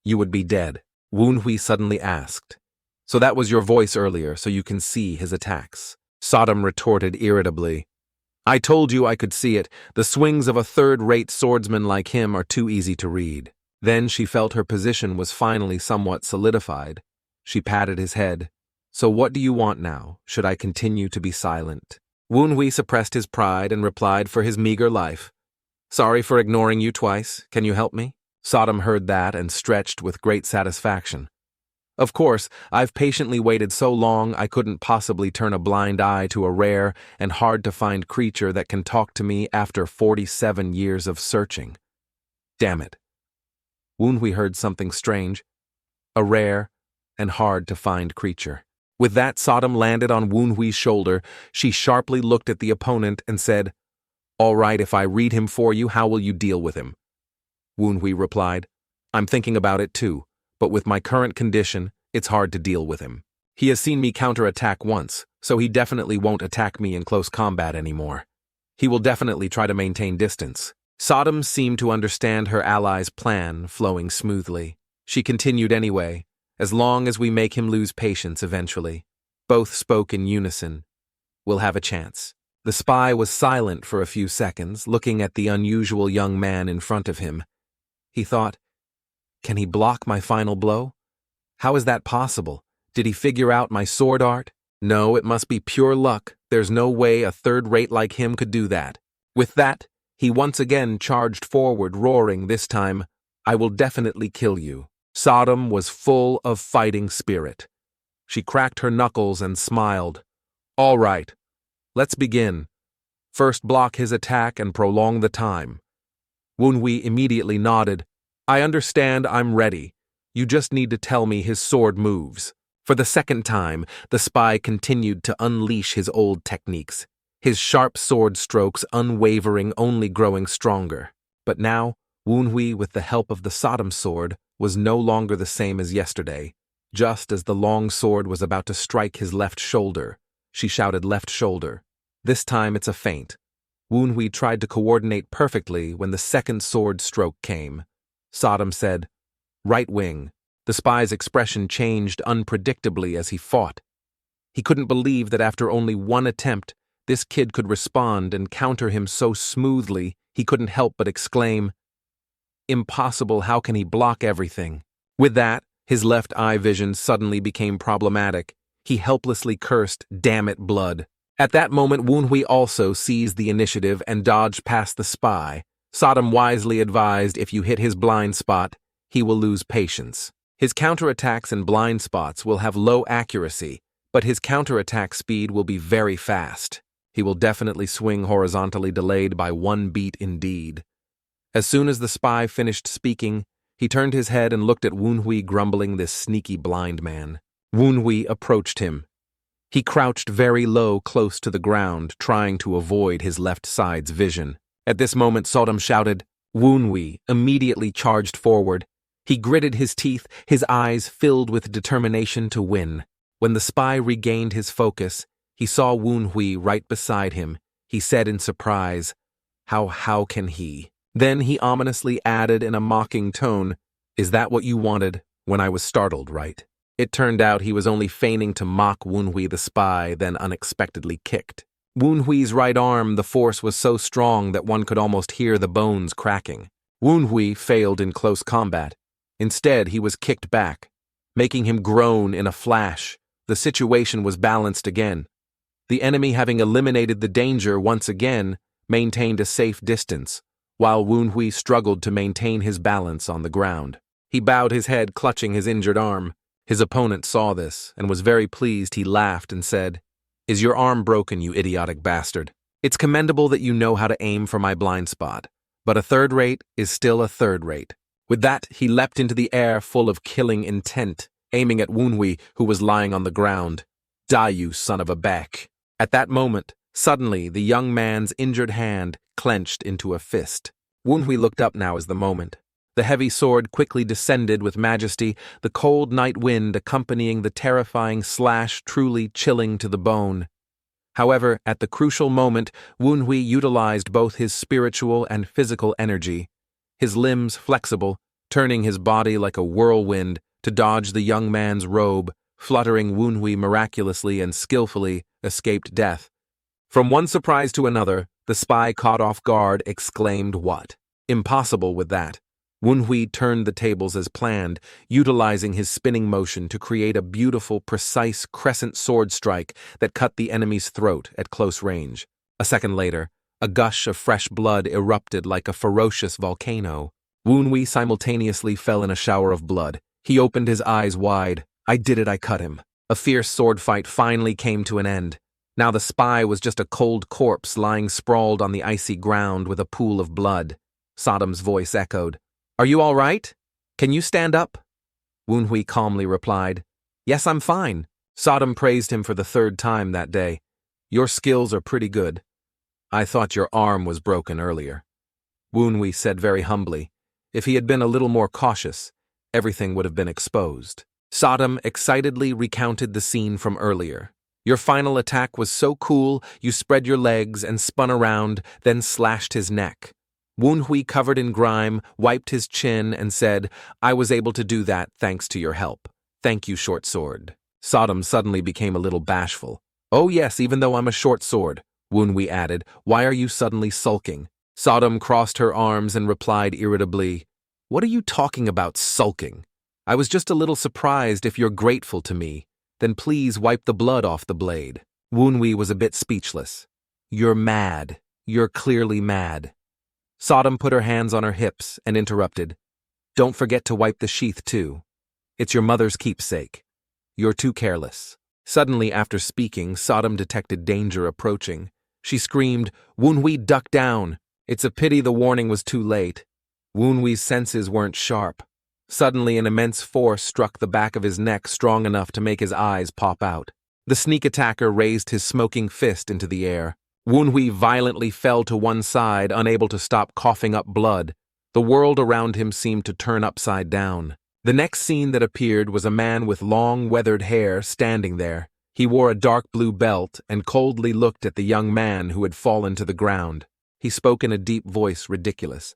you would be dead." Wunhui suddenly asked, "So that was your voice earlier, so you can see his attacks?" Sodom retorted irritably, "I told you I could see it. The swings of a third-rate swordsman like him are too easy to read." Then she felt her position was finally somewhat solidified. She patted his head. "So what do you want now? Should I continue to be silent?" Wunhui suppressed his pride and replied for his meager life, "Sorry for ignoring you twice. Can you help me?" Sodom heard that and stretched with great satisfaction. "Of course, I've patiently waited so long I couldn't possibly turn a blind eye to a rare and hard-to-find creature that can talk to me after 47 years of searching. Damn it." Wunhui heard something strange. A rare and hard-to-find creature. With that, Sodom landed on Wunhui's shoulder. She sharply looked at the opponent and said, "All right, if I read him for you, how will you deal with him?" Wunhui replied, "I'm thinking about it too, but with my current condition, it's hard to deal with him. He has seen me counterattack once, so he definitely won't attack me in close combat anymore. He will definitely try to maintain distance." Sodom seemed to understand her ally's plan, flowing smoothly. She continued anyway, "As long as we make him lose patience eventually." Both spoke in unison. "We'll have a chance." The spy was silent for a few seconds, looking at the unusual young man in front of him. He thought, can he block my final blow? How is that possible? Did he figure out my sword art? No, it must be pure luck. There's no way a third-rate like him could do that. With that, he once again charged forward, roaring this time, "I will definitely kill you." Sodom was full of fighting spirit. She cracked her knuckles and smiled. "All right, let's begin. First block his attack and prolong the time." Wunhui immediately nodded. "I understand, I'm ready. You just need to tell me his sword moves." For the second time, the spy continued to unleash his old techniques, his sharp sword strokes unwavering, only growing stronger. But now, Woonhui, with the help of the Sodom sword, was no longer the same as yesterday. Just as the long sword was about to strike his left shoulder, she shouted, "Left shoulder." This time it's a feint. Woonhui tried to coordinate perfectly when the second sword stroke came. Sodom said, "Right wing." The spy's expression changed unpredictably as he fought. He couldn't believe that after only one attempt, this kid could respond and counter him so smoothly he couldn't help but exclaim, "Impossible, how can he block everything?" With that, his left eye vision suddenly became problematic. He helplessly cursed, "Damn it, blood." At that moment, Woonhui also seized the initiative and dodged past the spy. Sodom wisely advised if you hit his blind spot, he will lose patience. His counterattacks and blind spots will have low accuracy, but his counterattack speed will be very fast. He will definitely swing horizontally delayed by one beat indeed. As soon as the spy finished speaking, he turned his head and looked at Woonhui, grumbling, "This sneaky blind man." Woonhui approached him. He crouched very low close to the ground, trying to avoid his left side's vision. At this moment, Sodom shouted. Woonhui immediately charged forward. He gritted his teeth, his eyes filled with determination to win. When the spy regained his focus, he saw Woonhui right beside him. He said in surprise, How can he?" Then he ominously added in a mocking tone, "Is that what you wanted when I was startled, right?" It turned out he was only feigning to mock Woonhui the spy, then unexpectedly kicked. Woonhui's right arm, the force was so strong that one could almost hear the bones cracking. Woonhui failed in close combat. Instead, he was kicked back, making him groan in a flash. The situation was balanced again. The enemy, having eliminated the danger once again, maintained a safe distance, while Woonhui struggled to maintain his balance on the ground. He bowed his head, clutching his injured arm. His opponent saw this and was very pleased. He laughed and said, "Is your arm broken, you idiotic bastard? It's commendable that you know how to aim for my blind spot, but a third rate is still a third rate." With that, he leapt into the air full of killing intent, aiming at Woonhui, who was lying on the ground. "Die, you son of a beck." At that moment, suddenly the young man's injured hand clenched into a fist. Woonhui looked up. Now is the moment. The heavy sword quickly descended with majesty, the cold night wind accompanying the terrifying slash, truly chilling to the bone. However, at the crucial moment, Woonhui utilized both his spiritual and physical energy, his limbs flexible, turning his body like a whirlwind to dodge the young man's robe. Fluttering, Woonhui miraculously and skillfully escaped death. From one surprise to another, the spy, caught off guard, exclaimed, "What? Impossible with that." Woonhui turned the tables as planned, utilizing his spinning motion to create a beautiful, precise crescent sword strike that cut the enemy's throat at close range. A second later, a gush of fresh blood erupted like a ferocious volcano. Woonhui simultaneously fell in a shower of blood. He opened his eyes wide. "I did it, I cut him." A fierce sword fight finally came to an end. Now the spy was just a cold corpse lying sprawled on the icy ground with a pool of blood. Sodom's voice echoed, "Are you all right? Can you stand up?" Woonhui calmly replied, "Yes, I'm fine." Sodom praised him for the third time that day. "Your skills are pretty good. I thought your arm was broken earlier." Woonhui said very humbly, if he had been a little more cautious, everything would have been exposed. Sodom excitedly recounted the scene from earlier. "Your final attack was so cool, you spread your legs and spun around, then slashed his neck." Woonhui, covered in grime, wiped his chin and said, "I was able to do that thanks to your help. Thank you, short sword." Sodom suddenly became a little bashful. "Oh yes, even though I'm a short sword," Woonhui added. "Why are you suddenly sulking?" Sodom crossed her arms and replied irritably, "What are you talking about, sulking? I was just a little surprised. If you're grateful to me, then please wipe the blood off the blade." Woonhui was a bit speechless. "You're mad. You're clearly mad." Sodom put her hands on her hips and interrupted, "Don't forget to wipe the sheath too. It's your mother's keepsake. You're too careless." Suddenly, after speaking, Sodom detected danger approaching. She screamed, "Woonhui, duck down." It's a pity the warning was too late. Woonhui's senses weren't sharp. Suddenly, an immense force struck the back of his neck, strong enough to make his eyes pop out. The sneak attacker raised his smoking fist into the air. Woonhui violently fell to one side, unable to stop coughing up blood. The world around him seemed to turn upside down. The next scene that appeared was a man with long, weathered hair standing there. He wore a dark blue belt and coldly looked at the young man who had fallen to the ground. He spoke in a deep voice, ridiculous.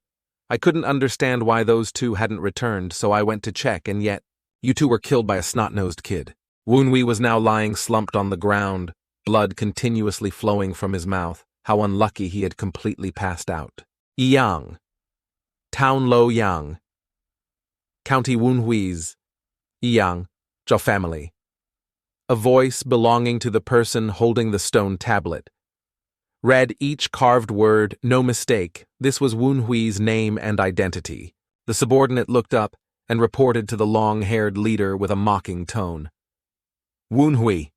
I couldn't understand why those two hadn't returned, so I went to check, and yet, you two were killed by a snot-nosed kid. Woonhui was now lying slumped on the ground, blood continuously flowing from his mouth. How unlucky he had completely passed out. Yang. Town Lo Yang. County Woonhui's. Yang. Zhao family. A voice belonging to the person holding the stone tablet read each carved word, no mistake. This was Woonhui's name and identity. The subordinate looked up and reported to the long-haired leader with a mocking tone. Woonhui.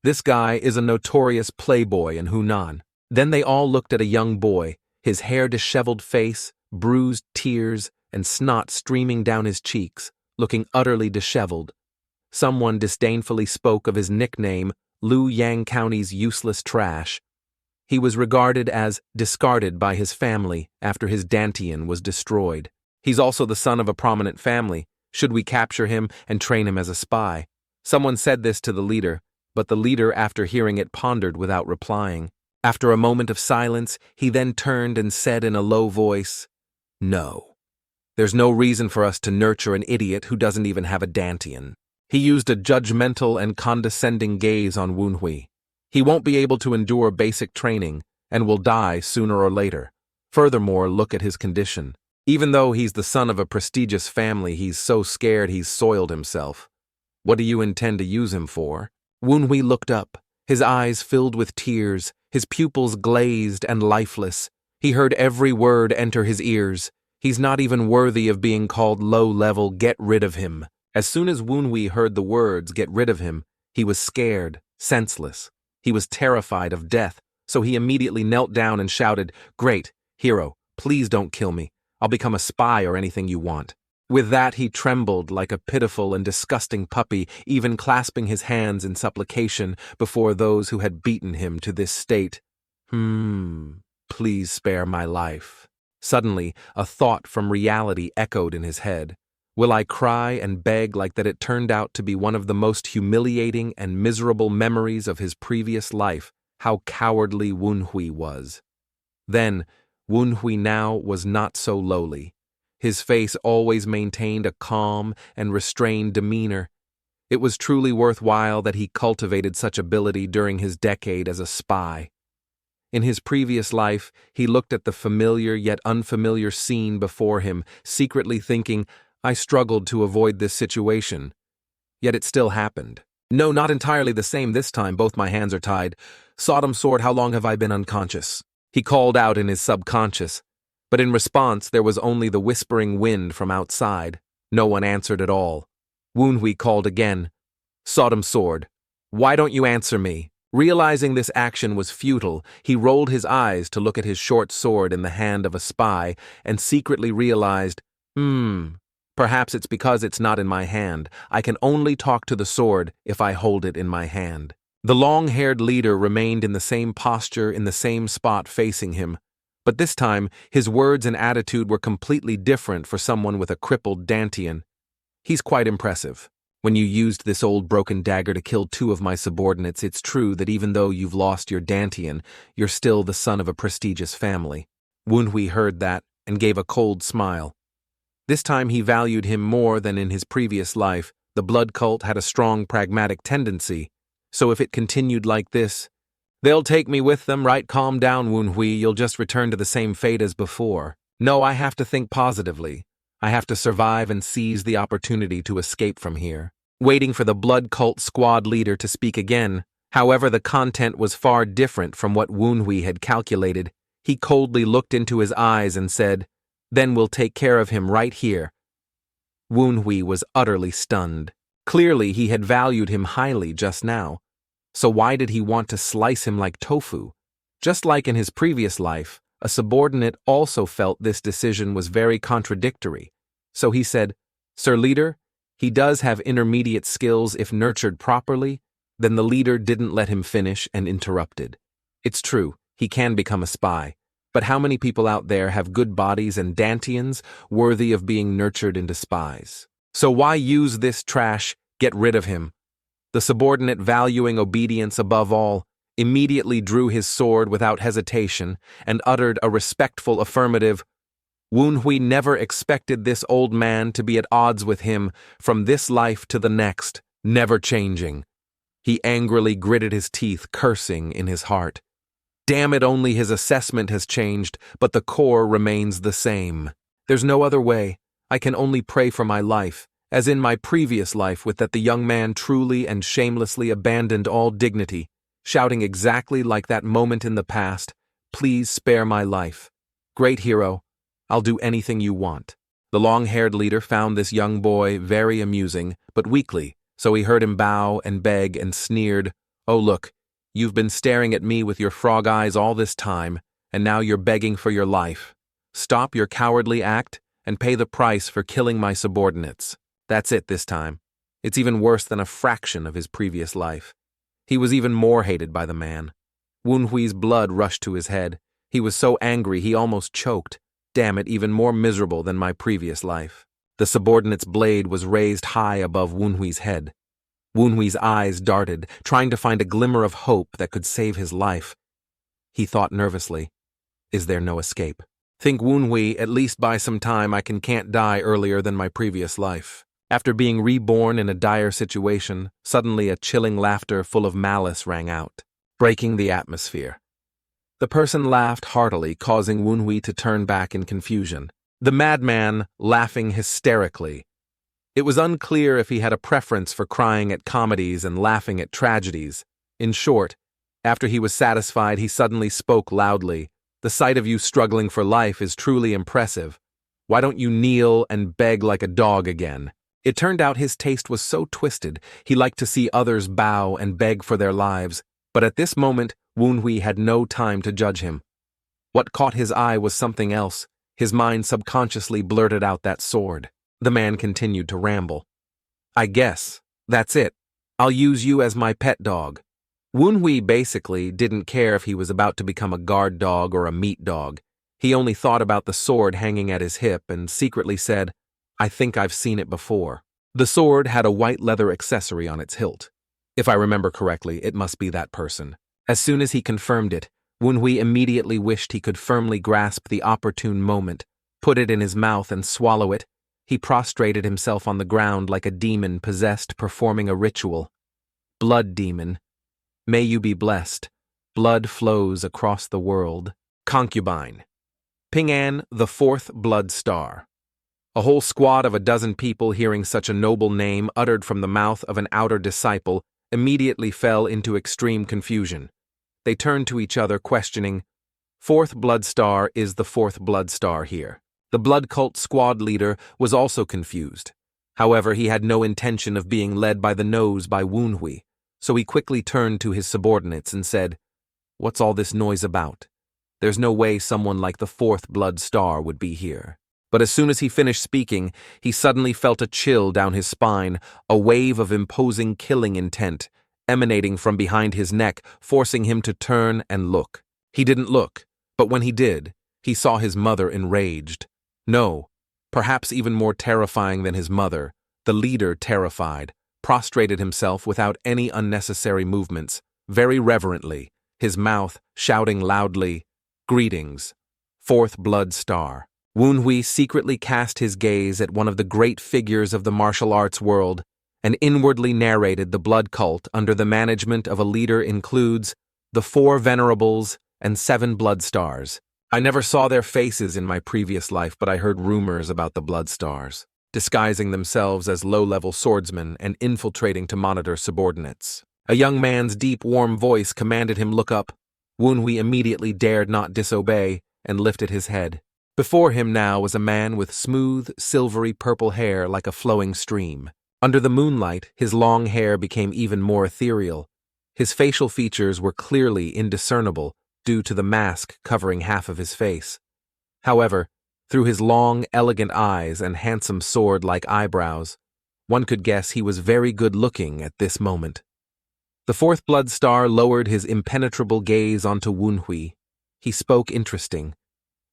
This guy is a notorious playboy in Hunan. Then they all looked at a young boy, his hair disheveled face, bruised tears, and snot streaming down his cheeks, looking utterly disheveled. Someone disdainfully spoke of his nickname, Lu Yang County's useless trash. He was regarded as discarded by his family after his Dantian was destroyed. He's also the son of a prominent family. Should we capture him and train him as a spy? Someone said this to the leader, but the leader, after hearing it, pondered without replying. After a moment of silence, he then turned and said in a low voice, No. There's no reason for us to nurture an idiot who doesn't even have a Dantian. He used a judgmental and condescending gaze on Woonhui. He won't be able to endure basic training and will die sooner or later. Furthermore, look at his condition. Even though he's the son of a prestigious family, he's so scared he's soiled himself. What do you intend to use him for? Woonhui looked up, his eyes filled with tears, his pupils glazed and lifeless. He heard every word enter his ears. He's not even worthy of being called low-level. Get rid of him. As soon as Woonhui heard the words, get rid of him, he was scared, senseless. He was terrified of death, so he immediately knelt down and shouted, Great, hero, please don't kill me. I'll become a spy or anything you want. With that, he trembled like a pitiful and disgusting puppy, even clasping his hands in supplication before those who had beaten him to this state. Please spare my life. Suddenly, a thought from reality echoed in his head. Will I cry and beg like that? It turned out to be one of the most humiliating and miserable memories of his previous life, how cowardly Woonhui was. Then, Woonhui now was not so lowly. His face always maintained a calm and restrained demeanor. It was truly worthwhile that he cultivated such ability during his decade as a spy. In his previous life, he looked at the familiar yet unfamiliar scene before him, secretly thinking, I struggled to avoid this situation. Yet it still happened. No, not entirely the same this time. Both my hands are tied. Sodom sword, how long have I been unconscious? He called out in his subconscious. But in response, there was only the whispering wind from outside. No one answered at all. Woonhui called again. Sodom sword, why don't you answer me? Realizing this action was futile, he rolled his eyes to look at his short sword in the hand of a spy and secretly realized, perhaps it's because it's not in my hand. I can only talk to the sword if I hold it in my hand. The long-haired leader remained in the same posture in the same spot facing him. But this time, his words and attitude were completely different for someone with a crippled Dantian. He's quite impressive. When you used this old broken dagger to kill 2 of my subordinates, it's true that even though you've lost your Dantian, you're still the son of a prestigious family. Woonhui heard that and gave a cold smile. This time he valued him more than in his previous life. The blood cult had a strong pragmatic tendency, so if it continued like this, they'll take me with them, right? Calm down, Woonhui, you'll just return to the same fate as before. No, I have to think positively. I have to survive and seize the opportunity to escape from here. Waiting for the blood cult squad leader to speak again. However, the content was far different from what Woonhui had calculated. He coldly looked into his eyes and said, Then we'll take care of him right here. Woonhui was utterly stunned. Clearly, he had valued him highly just now. So why did he want to slice him like tofu? Just like in his previous life, a subordinate also felt this decision was very contradictory. So he said, Sir Leader, he does have intermediate skills if nurtured properly. Then the leader didn't let him finish and interrupted. It's true, he can become a spy. But how many people out there have good bodies and dantians worthy of being nurtured into spies? So why use this trash? Get rid of him. The subordinate, valuing obedience above all, immediately drew his sword without hesitation and uttered a respectful affirmative. Woonhui never expected this old man to be at odds with him from this life to the next, never changing. He angrily gritted his teeth, cursing in his heart. Damn it, only his assessment has changed, but the core remains the same. There's no other way. I can only pray for my life, as in my previous life, with that the young man truly and shamelessly abandoned all dignity, shouting exactly like that moment in the past, "Please spare my life. Great hero, I'll do anything you want." The long-haired leader found this young boy very amusing, but weakly, so he heard him bow and beg and sneered, "Oh look, you've been staring at me with your frog eyes all this time, and now you're begging for your life. Stop your cowardly act and pay the price for killing my subordinates." That's it this time. It's even worse than a fraction of his previous life. He was even more hated by the man. Woonhui's blood rushed to his head. He was so angry he almost choked. Damn it, even more miserable than my previous life. The subordinate's blade was raised high above Woonhui's head. Woonhui's eyes darted, trying to find a glimmer of hope that could save his life. He thought nervously, is there no escape? Think Woonhui, at least buy some time. I can't die earlier than my previous life. After being reborn in a dire situation, suddenly a chilling laughter full of malice rang out, breaking the atmosphere. The person laughed heartily, causing Woonhui to turn back in confusion. The madman laughing hysterically. It was unclear if he had a preference for crying at comedies and laughing at tragedies. In short, after he was satisfied, he suddenly spoke loudly. "The sight of you struggling for life is truly impressive. Why don't you kneel and beg like a dog again?" It turned out his taste was so twisted, he liked to see others bow and beg for their lives, but at this moment, Woonhui had no time to judge him. What caught his eye was something else. His mind subconsciously blurted out that sword. The man continued to ramble. "I guess, that's it. I'll use you as my pet dog." Woonhui basically didn't care if he was about to become a guard dog or a meat dog. He only thought about the sword hanging at his hip and secretly said, "I think I've seen it before." The sword had a white leather accessory on its hilt. If I remember correctly, it must be that person. As soon as he confirmed it, Woonhui immediately wished he could firmly grasp the opportune moment, put it in his mouth and swallow it. He prostrated himself on the ground like a demon possessed performing a ritual. "Blood demon, may you be blessed. Blood flows across the world." Concubine. Ping-an, the fourth blood star. A whole squad of a dozen people, hearing such a noble name uttered from the mouth of an outer disciple, immediately fell into extreme confusion. They turned to each other, questioning, "Fourth blood star is the fourth blood star here?" The blood cult squad leader was also confused. However, he had no intention of being led by the nose by Woonhui, so he quickly turned to his subordinates and said, "What's all this noise about? There's no way someone like the fourth blood star would be here." But as soon as he finished speaking, he suddenly felt a chill down his spine, a wave of imposing killing intent, emanating from behind his neck, forcing him to turn and look. He didn't look, but when he did, he saw his mother enraged. No, perhaps even more terrifying than his mother, the leader, terrified, prostrated himself without any unnecessary movements, very reverently, his mouth shouting loudly, "Greetings, fourth blood star." Woonhui secretly cast his gaze at one of the great figures of the martial arts world and inwardly narrated the blood cult under the management of a leader includes the 4 venerables and 7 blood stars. I never saw their faces in my previous life, but I heard rumors about the blood stars, disguising themselves as low-level swordsmen and infiltrating to monitor subordinates. A young man's deep, warm voice commanded him look up. Woonhui immediately dared not disobey and lifted his head. Before him now was a man with smooth, silvery purple hair like a flowing stream. Under the moonlight, his long hair became even more ethereal. His facial features were clearly indiscernible due to the mask covering half of his face. However, through his long, elegant eyes and handsome sword-like eyebrows, one could guess he was very good-looking at this moment. The fourth blood star lowered his impenetrable gaze onto Woonhui. He spoke interesting,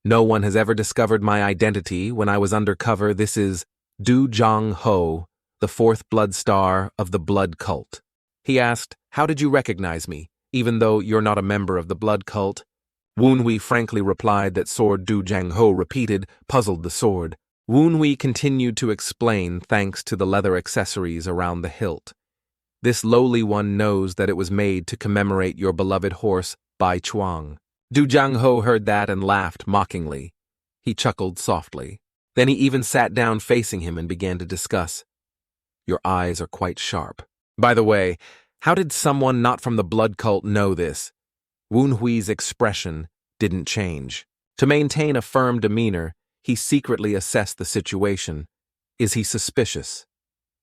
No one has ever discovered my identity when I was undercover. This is Du Jong Ho, the fourth blood star of the blood cult. He asked, "How did you recognize me, even though you're not a member of the blood cult?" Woonhui frankly replied that sword Du Jang Ho repeated, puzzled the sword. Woonhui continued to explain thanks to the leather accessories around the hilt. This lowly one knows that it was made to commemorate your beloved horse, Bai Chuang. Du Jang Ho heard that and laughed mockingly. He chuckled softly. Then he even sat down facing him and began to discuss. Your eyes are quite sharp. By the way, how did someone not from the blood cult know this? Woonhui's expression didn't change. To maintain a firm demeanor, he secretly assessed the situation. Is he suspicious?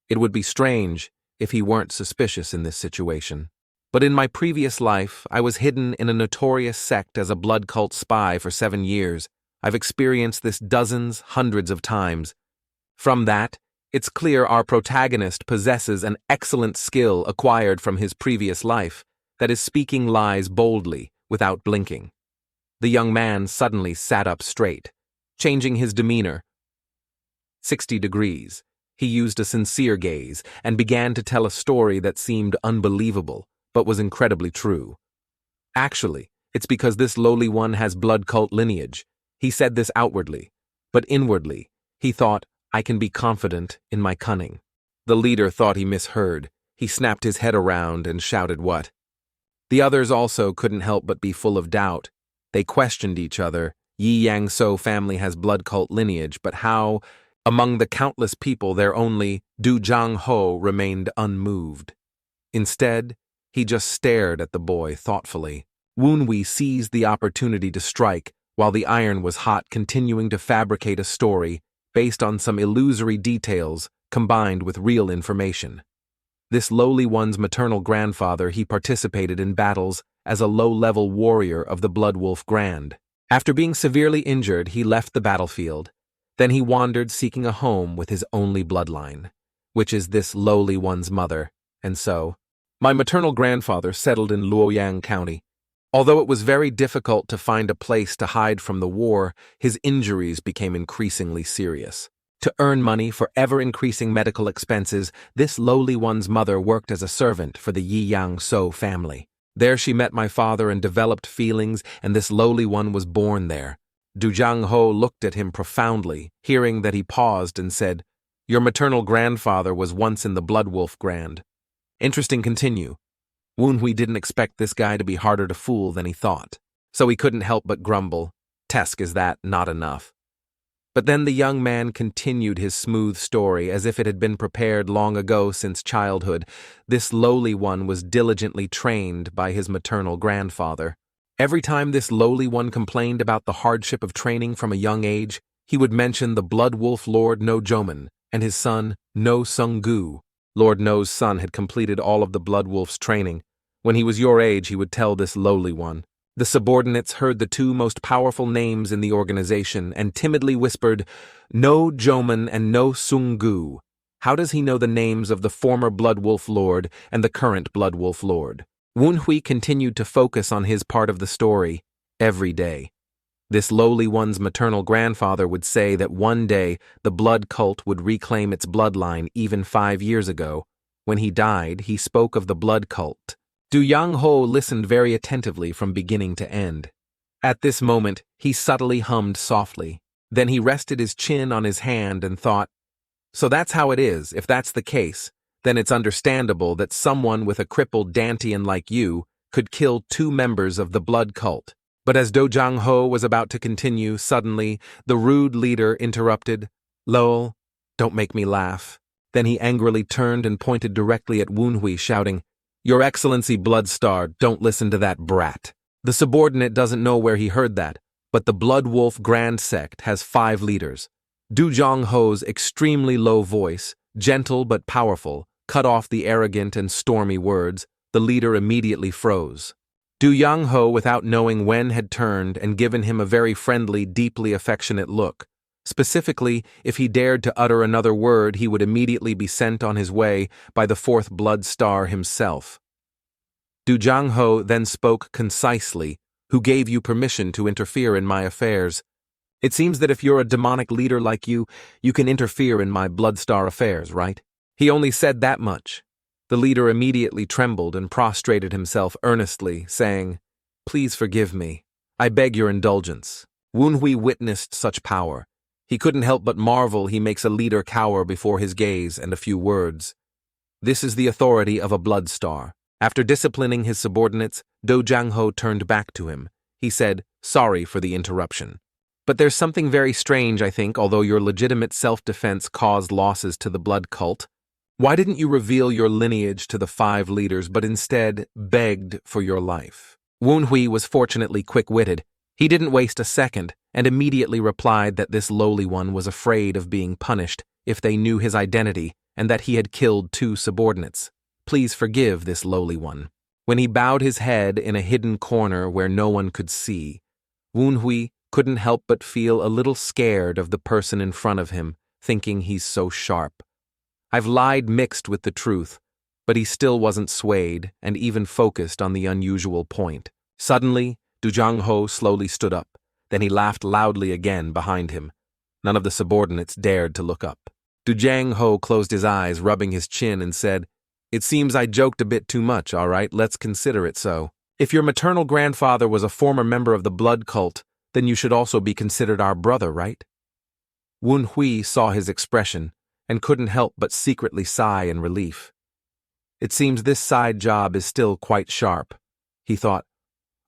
It would be strange if he weren't suspicious in this situation. But in my previous life, I was hidden in a notorious sect as a blood cult spy for 7 years. I've experienced this dozens, hundreds of times. From that, it's clear our protagonist possesses an excellent skill acquired from his previous life, that is speaking lies boldly, without blinking. The young man suddenly sat up straight, changing his demeanor 60 degrees. He used a sincere gaze and began to tell a story that seemed unbelievable, but was incredibly true. Actually, it's because this lowly one has blood cult lineage. He said this outwardly, but inwardly, he thought, I can be confident in my cunning. The leader thought he misheard. He snapped his head around and shouted, "What?" The others also couldn't help but be full of doubt. They questioned each other. Yi Yang So family has blood cult lineage, but how? Among the countless people there only Du Jang Ho remained unmoved. Instead, he just stared at the boy thoughtfully. Woonhui seized the opportunity to strike, while the iron was hot, continuing to fabricate a story based on some illusory details combined with real information. This lowly one's maternal grandfather, he participated in battles as a low-level warrior of the Blood Wolf Grand. After being severely injured, he left the battlefield. Then he wandered seeking a home with his only bloodline, which is this lowly one's mother, and so, my maternal grandfather settled in Luoyang County. Although it was very difficult to find a place to hide from the war, his injuries became increasingly serious. To earn money for ever-increasing medical expenses, this lowly one's mother worked as a servant for the Yi Yang So family. There she met my father and developed feelings, and this lowly one was born there. Du Jang Ho looked at him profoundly, hearing that he paused and said, "Your maternal grandfather was once in the Blood Wolf Grand." Interesting, continue. Woonhui didn't expect this guy to be harder to fool than he thought, so he couldn't help but grumble. Tesk, is that not enough? But then the young man continued his smooth story as if it had been prepared long ago since childhood. This lowly one was diligently trained by his maternal grandfather. Every time this lowly one complained about the hardship of training from a young age, he would mention the Blood Wolf Lord No Joman and his son No Sung-gu. Lord No's son had completed all of the Blood Wolf's training. When he was your age, he would tell this lowly one. The subordinates heard the two most powerful names in the organization and timidly whispered, "No Joman and No Sung-gu. How does he know the names of the former Blood Wolf Lord and the current Blood Wolf Lord?" Woonhui continued to focus on his part of the story every day. This lowly one's maternal grandfather would say that one day the blood cult would reclaim its bloodline even 5 years ago. When he died, he spoke of the blood cult. Du Yang Ho listened very attentively from beginning to end. At this moment, he subtly hummed softly. Then he rested his chin on his hand and thought, so that's how it is. If that's the case, then it's understandable that someone with a crippled Dantian like you could kill 2 members of the blood cult. But as Do Jang Ho was about to continue, suddenly, the rude leader interrupted, "Lol, don't make me laugh." Then he angrily turned and pointed directly at Woonhui, shouting, "Your Excellency Bloodstar, don't listen to that brat." The subordinate doesn't know where he heard that, but the Blood Wolf Grand Sect has 5 leaders. Du Jang Ho's extremely low voice, gentle but powerful, cut off the arrogant and stormy words. The leader immediately froze. Du Yang Ho, without knowing when, had turned and given him a very friendly, deeply affectionate look. Specifically, if he dared to utter another word, he would immediately be sent on his way by the 4th Blood Star himself. Du Jang Ho then spoke concisely, "Who gave you permission to interfere in my affairs?" It seems that if you're a demonic leader like you can interfere in my Bloodstar affairs, right? He only said that much. The leader immediately trembled and prostrated himself earnestly, saying, "Please forgive me. I beg your indulgence." Wunhui witnessed such power. He couldn't help but marvel he makes a leader cower before his gaze and a few words. This is the authority of a Bloodstar. After disciplining his subordinates, Do Jang-ho turned back to him. He said, "Sorry for the interruption. But there's something very strange, I think, although your legitimate self-defense caused losses to the blood cult. Why didn't you reveal your lineage to the 5 leaders, but instead begged for your life?" Wunhui was fortunately quick-witted. He didn't waste a second, and immediately replied that this lowly one was afraid of being punished if they knew his identity and that he had killed 2 subordinates. Please forgive this lowly one. When he bowed his head in a hidden corner where no one could see, Wunhui couldn't help but feel a little scared of the person in front of him, thinking he's so sharp. I've lied mixed with the truth, but he still wasn't swayed and even focused on the unusual point. Suddenly, Du Jang-ho slowly stood up. Then he laughed loudly again behind him. None of the subordinates dared to look up. Du Jang-ho closed his eyes, rubbing his chin, and said, "It seems I joked a bit too much, all right, let's consider it so. If your maternal grandfather was a former member of the blood cult, then you should also be considered our brother, right?" Wunhui saw his expression and couldn't help but secretly sigh in relief. It seems this side job is still quite sharp, he thought.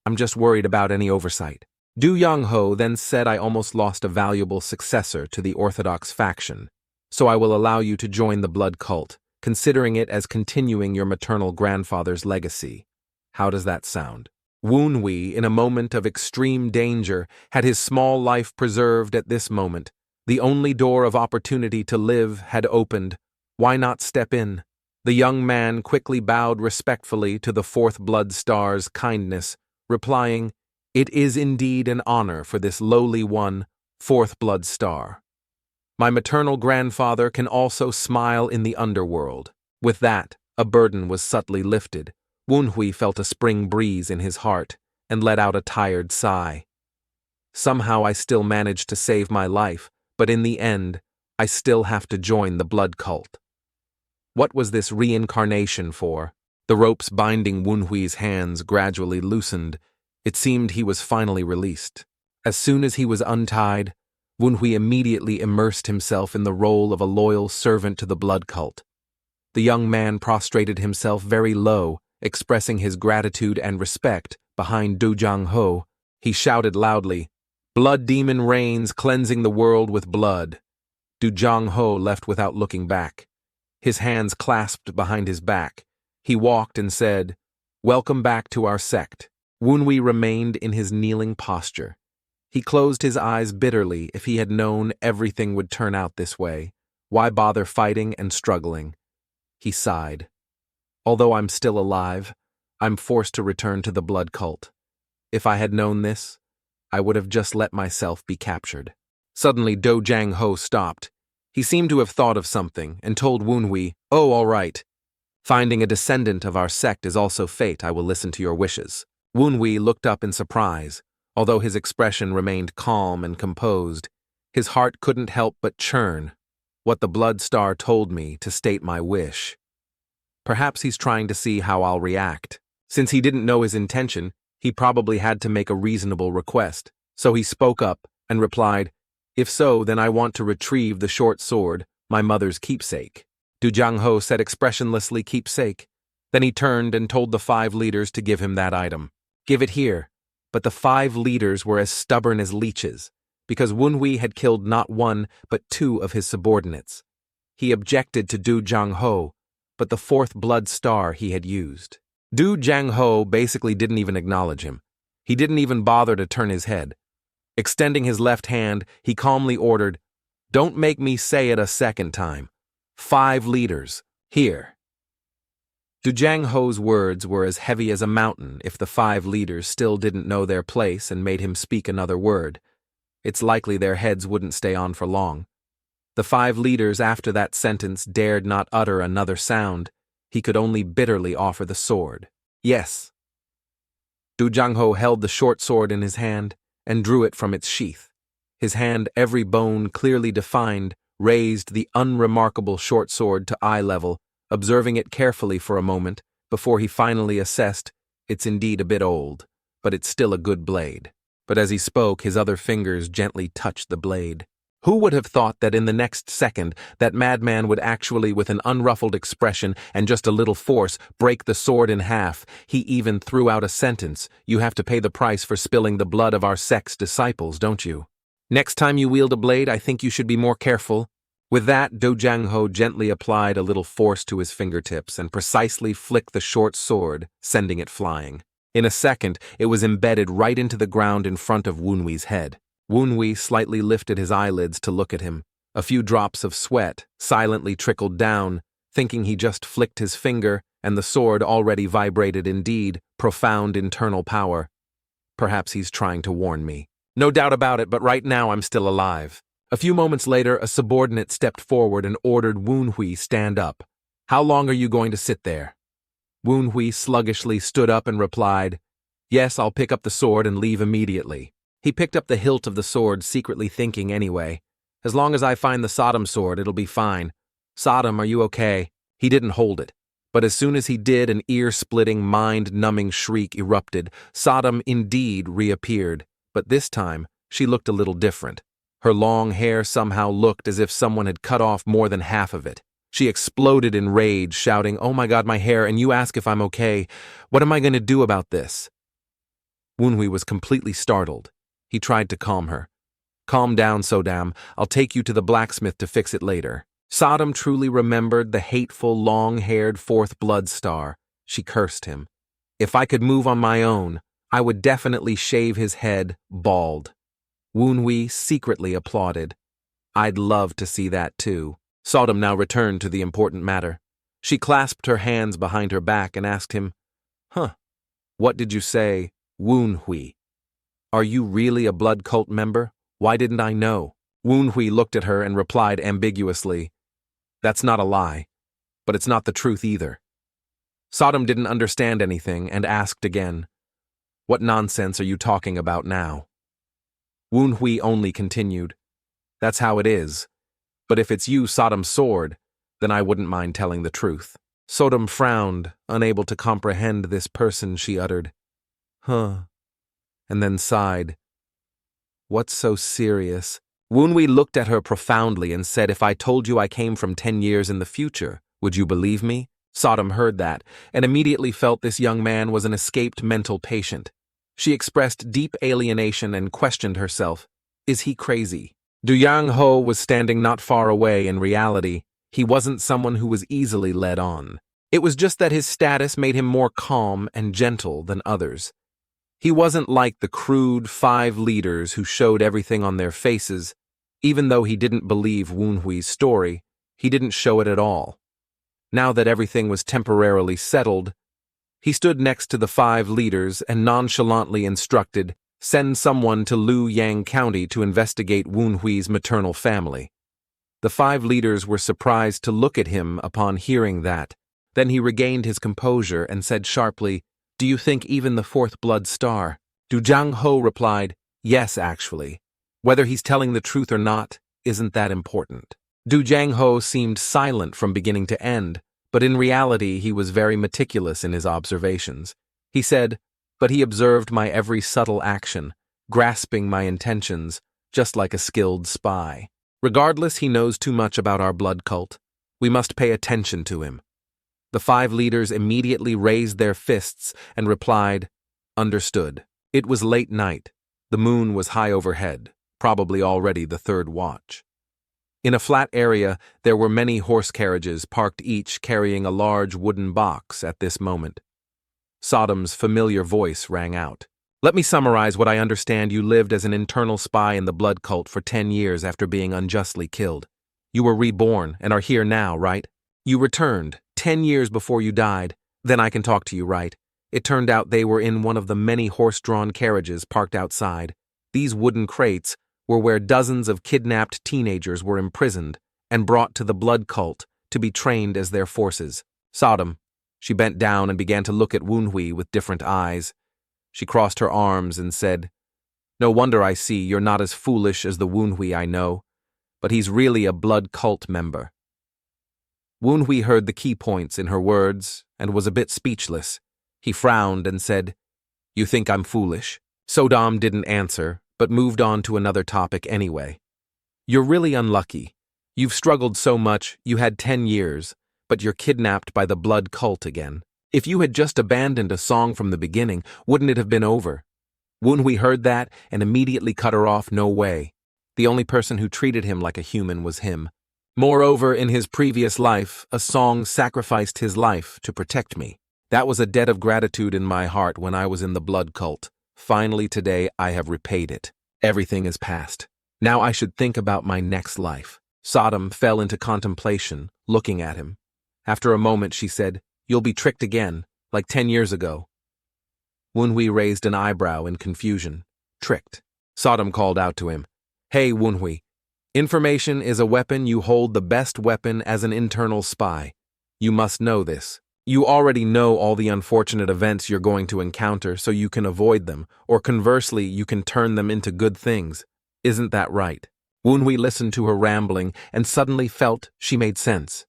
I'm just worried about any oversight. Du Yang-ho then said, "I almost lost a valuable successor to the Orthodox faction, so I will allow you to join the blood cult, considering it as continuing your maternal grandfather's legacy. How does that sound?" Wunhui, in a moment of extreme danger, had his small life preserved at this moment. The only door of opportunity to live had opened. Why not step in? The young man quickly bowed respectfully to the 4th Blood Star's kindness, replying, "It is indeed an honor for this lowly one, 4th Blood Star. My maternal grandfather can also smile in the underworld." With that, a burden was subtly lifted. Wunhui felt a spring breeze in his heart and let out a tired sigh. Somehow I still managed to save my life, but in the end, I still have to join the blood cult. What was this reincarnation for? The ropes binding Wunhui's hands gradually loosened. It seemed he was finally released. As soon as he was untied, Wunhui immediately immersed himself in the role of a loyal servant to the blood cult. The young man prostrated himself very low, expressing his gratitude and respect behind Du Jang-ho. He shouted loudly, "Blood demon reigns, cleansing the world with blood." Du Jang-ho left without looking back. His hands clasped behind his back. He walked and said, "Welcome back to our sect." Wunhui remained in his kneeling posture. He closed his eyes bitterly. If he had known everything would turn out this way, why bother fighting and struggling? He sighed. Although I'm still alive, I'm forced to return to the blood cult. If I had known this, I would have just let myself be captured. Suddenly, Do Jang-ho stopped. He seemed to have thought of something and told Wunhui, "Oh, all right. Finding a descendant of our sect is also fate. I will listen to your wishes." Wunhui looked up in surprise. Although his expression remained calm and composed, his heart couldn't help but churn. What the blood star told me to state my wish. Perhaps he's trying to see how I'll react. Since he didn't know his intention, he probably had to make a reasonable request. So he spoke up and replied, "If so, then I want to retrieve the short sword, my mother's keepsake." Du Jang-ho said expressionlessly, "Keepsake." Then he turned and told the 5 leaders to give him that item. "Give it here." But the 5 leaders were as stubborn as leeches, because Wunhui had killed not 1 but 2 of his subordinates. He objected to Du Jang-ho, but the 4th blood star he had used. Du Jang-ho basically didn't even acknowledge him. He didn't even bother to turn his head. Extending his left hand, he calmly ordered, "Don't make me say it a second time. 5 leaders, here." Du Jang-ho's words were as heavy as a mountain if the 5 leaders still didn't know their place and made him speak another word. It's likely their heads wouldn't stay on for long. The 5 leaders after that sentence dared not utter another sound. He could only bitterly offer the sword. "Yes." Du Jang-ho held the short sword in his hand and drew it from its sheath. His hand, every bone clearly defined, raised the unremarkable short sword to eye level, observing it carefully for a moment, before he finally assessed, it's indeed a bit old, but it's still a good blade. But as he spoke, his other fingers gently touched the blade. Who would have thought that in the next second, that madman would actually, with an unruffled expression and just a little force, break the sword in half? He even threw out a sentence, "You have to pay the price for spilling the blood of our sect's disciples, don't you? Next time you wield a blade, I think you should be more careful." With that, Do Jang-ho gently applied a little force to his fingertips and precisely flicked the short sword, sending it flying. In a second, it was embedded right into the ground in front of Woonhui's head. Woonhui slightly lifted his eyelids to look at him. A few drops of sweat silently trickled down, thinking he just flicked his finger, and the sword already vibrated indeed, profound internal power. Perhaps he's trying to warn me. No doubt about it, but right now I'm still alive. A few moments later, a subordinate stepped forward and ordered Woonhui stand up. "How long are you going to sit there?" Woonhui sluggishly stood up and replied, "Yes, I'll pick up the sword and leave immediately." He picked up the hilt of the sword, secretly thinking anyway, "As long as I find the Sodom sword, it'll be fine. Sodom, are you okay?" He didn't hold it, but as soon as he did, an ear-splitting, mind-numbing shriek erupted. Sodom indeed reappeared, but this time she looked a little different. Her long hair somehow looked as if someone had cut off more than half of it. She exploded in rage, shouting, "Oh my God, my hair, and you ask if I'm okay. What am I going to do about this?" Woonhui was completely startled. He tried to calm her. "Calm down, Sodam. I'll take you to the blacksmith to fix it later." Sodom truly remembered the hateful, long-haired fourth blood star. She cursed him. "If I could move on my own, I would definitely shave his head bald." Woonhui secretly applauded. "I'd love to see that too." Sodom now returned to the important matter. She clasped her hands behind her back and asked him, "What did you say, Woonhui? Are you really a blood cult member? Why didn't I know?" Woonhui looked at her and replied ambiguously, "That's not a lie, but it's not the truth either." Sodom didn't understand anything and asked again, "What nonsense are you talking about now?" Woonhui only continued, "That's how it is. But if it's you, Sodom's sword, then I wouldn't mind telling the truth." Sodom frowned, unable to comprehend this person, she uttered, and then sighed. "What's so serious?" Woonhui looked at her profoundly and said, "If I told you I came from 10 years in the future, would you believe me?" Sodom heard that, and immediately felt this young man was an escaped mental patient. She expressed deep alienation and questioned herself, is he crazy? Du Yang Ho was standing not far away. In reality, he wasn't someone who was easily led on. It was just that his status made him more calm and gentle than others. He wasn't like the crude 5 leaders who showed everything on their faces. Even though he didn't believe Woonhui's story, he didn't show it at all. Now that everything was temporarily settled, he stood next to the 5 leaders and nonchalantly instructed, "Send someone to Luoyang County to investigate Woonhui's maternal family." The 5 leaders were surprised to look at him upon hearing that. Then he regained his composure and said sharply, "Do you think even the 4th blood star?" Du Jang Ho replied, "Yes, actually. Whether he's telling the truth or not, isn't that important." Du Jang Ho seemed silent from beginning to end, but in reality he was very meticulous in his observations. He said, "But he observed my every subtle action, grasping my intentions, just like a skilled spy. Regardless, he knows too much about our blood cult. We must pay attention to him." The 5 leaders immediately raised their fists and replied, "Understood." It was late night. The moon was high overhead, probably already the 3rd watch. In a flat area, there were many horse carriages parked, each carrying a large wooden box at this moment. Sodom's familiar voice rang out. "Let me summarize what I understand. You lived as an internal spy in the blood cult for 10 years after being unjustly killed. You were reborn and are here now, right? You returned 10 years before you died. Then I can talk to you, right? It turned out they were in one of the many horse-drawn carriages parked outside. These wooden crates were where dozens of kidnapped teenagers were imprisoned and brought to the blood cult to be trained as their forces." Sodom. She bent down and began to look at Woonhui with different eyes. She crossed her arms and said, No wonder I see you're not as foolish as the Woonhui I know, but he's really a blood cult member. Woonhui heard the key points in her words and was a bit speechless. He frowned and said, "You think I'm foolish?" Sodam didn't answer, but moved on to another topic anyway. "You're really unlucky. You've struggled so much, you had 10 years, but you're kidnapped by the blood cult again. If you had just abandoned a song from the beginning, wouldn't it have been over?" Woonhui heard that and immediately cut her off. No way. The only person who treated him like a human was him. Moreover, in his previous life, a song sacrificed his life to protect me. That was a debt of gratitude in my heart when I was in the blood cult. Finally today I have repaid it. Everything is past. Now I should think about my next life. Sodam fell into contemplation, looking at him. After a moment she said, "You'll be tricked again, like 10 years ago." Woonhui raised an eyebrow in confusion. "Tricked?" Sodam called out to him. "Hey, Woonhui. Information is a weapon. You hold the best weapon as an internal spy. You must know this. You already know all the unfortunate events you're going to encounter so you can avoid them, or conversely, you can turn them into good things. Isn't that right?" Woonhui listened to her rambling and suddenly felt she made sense.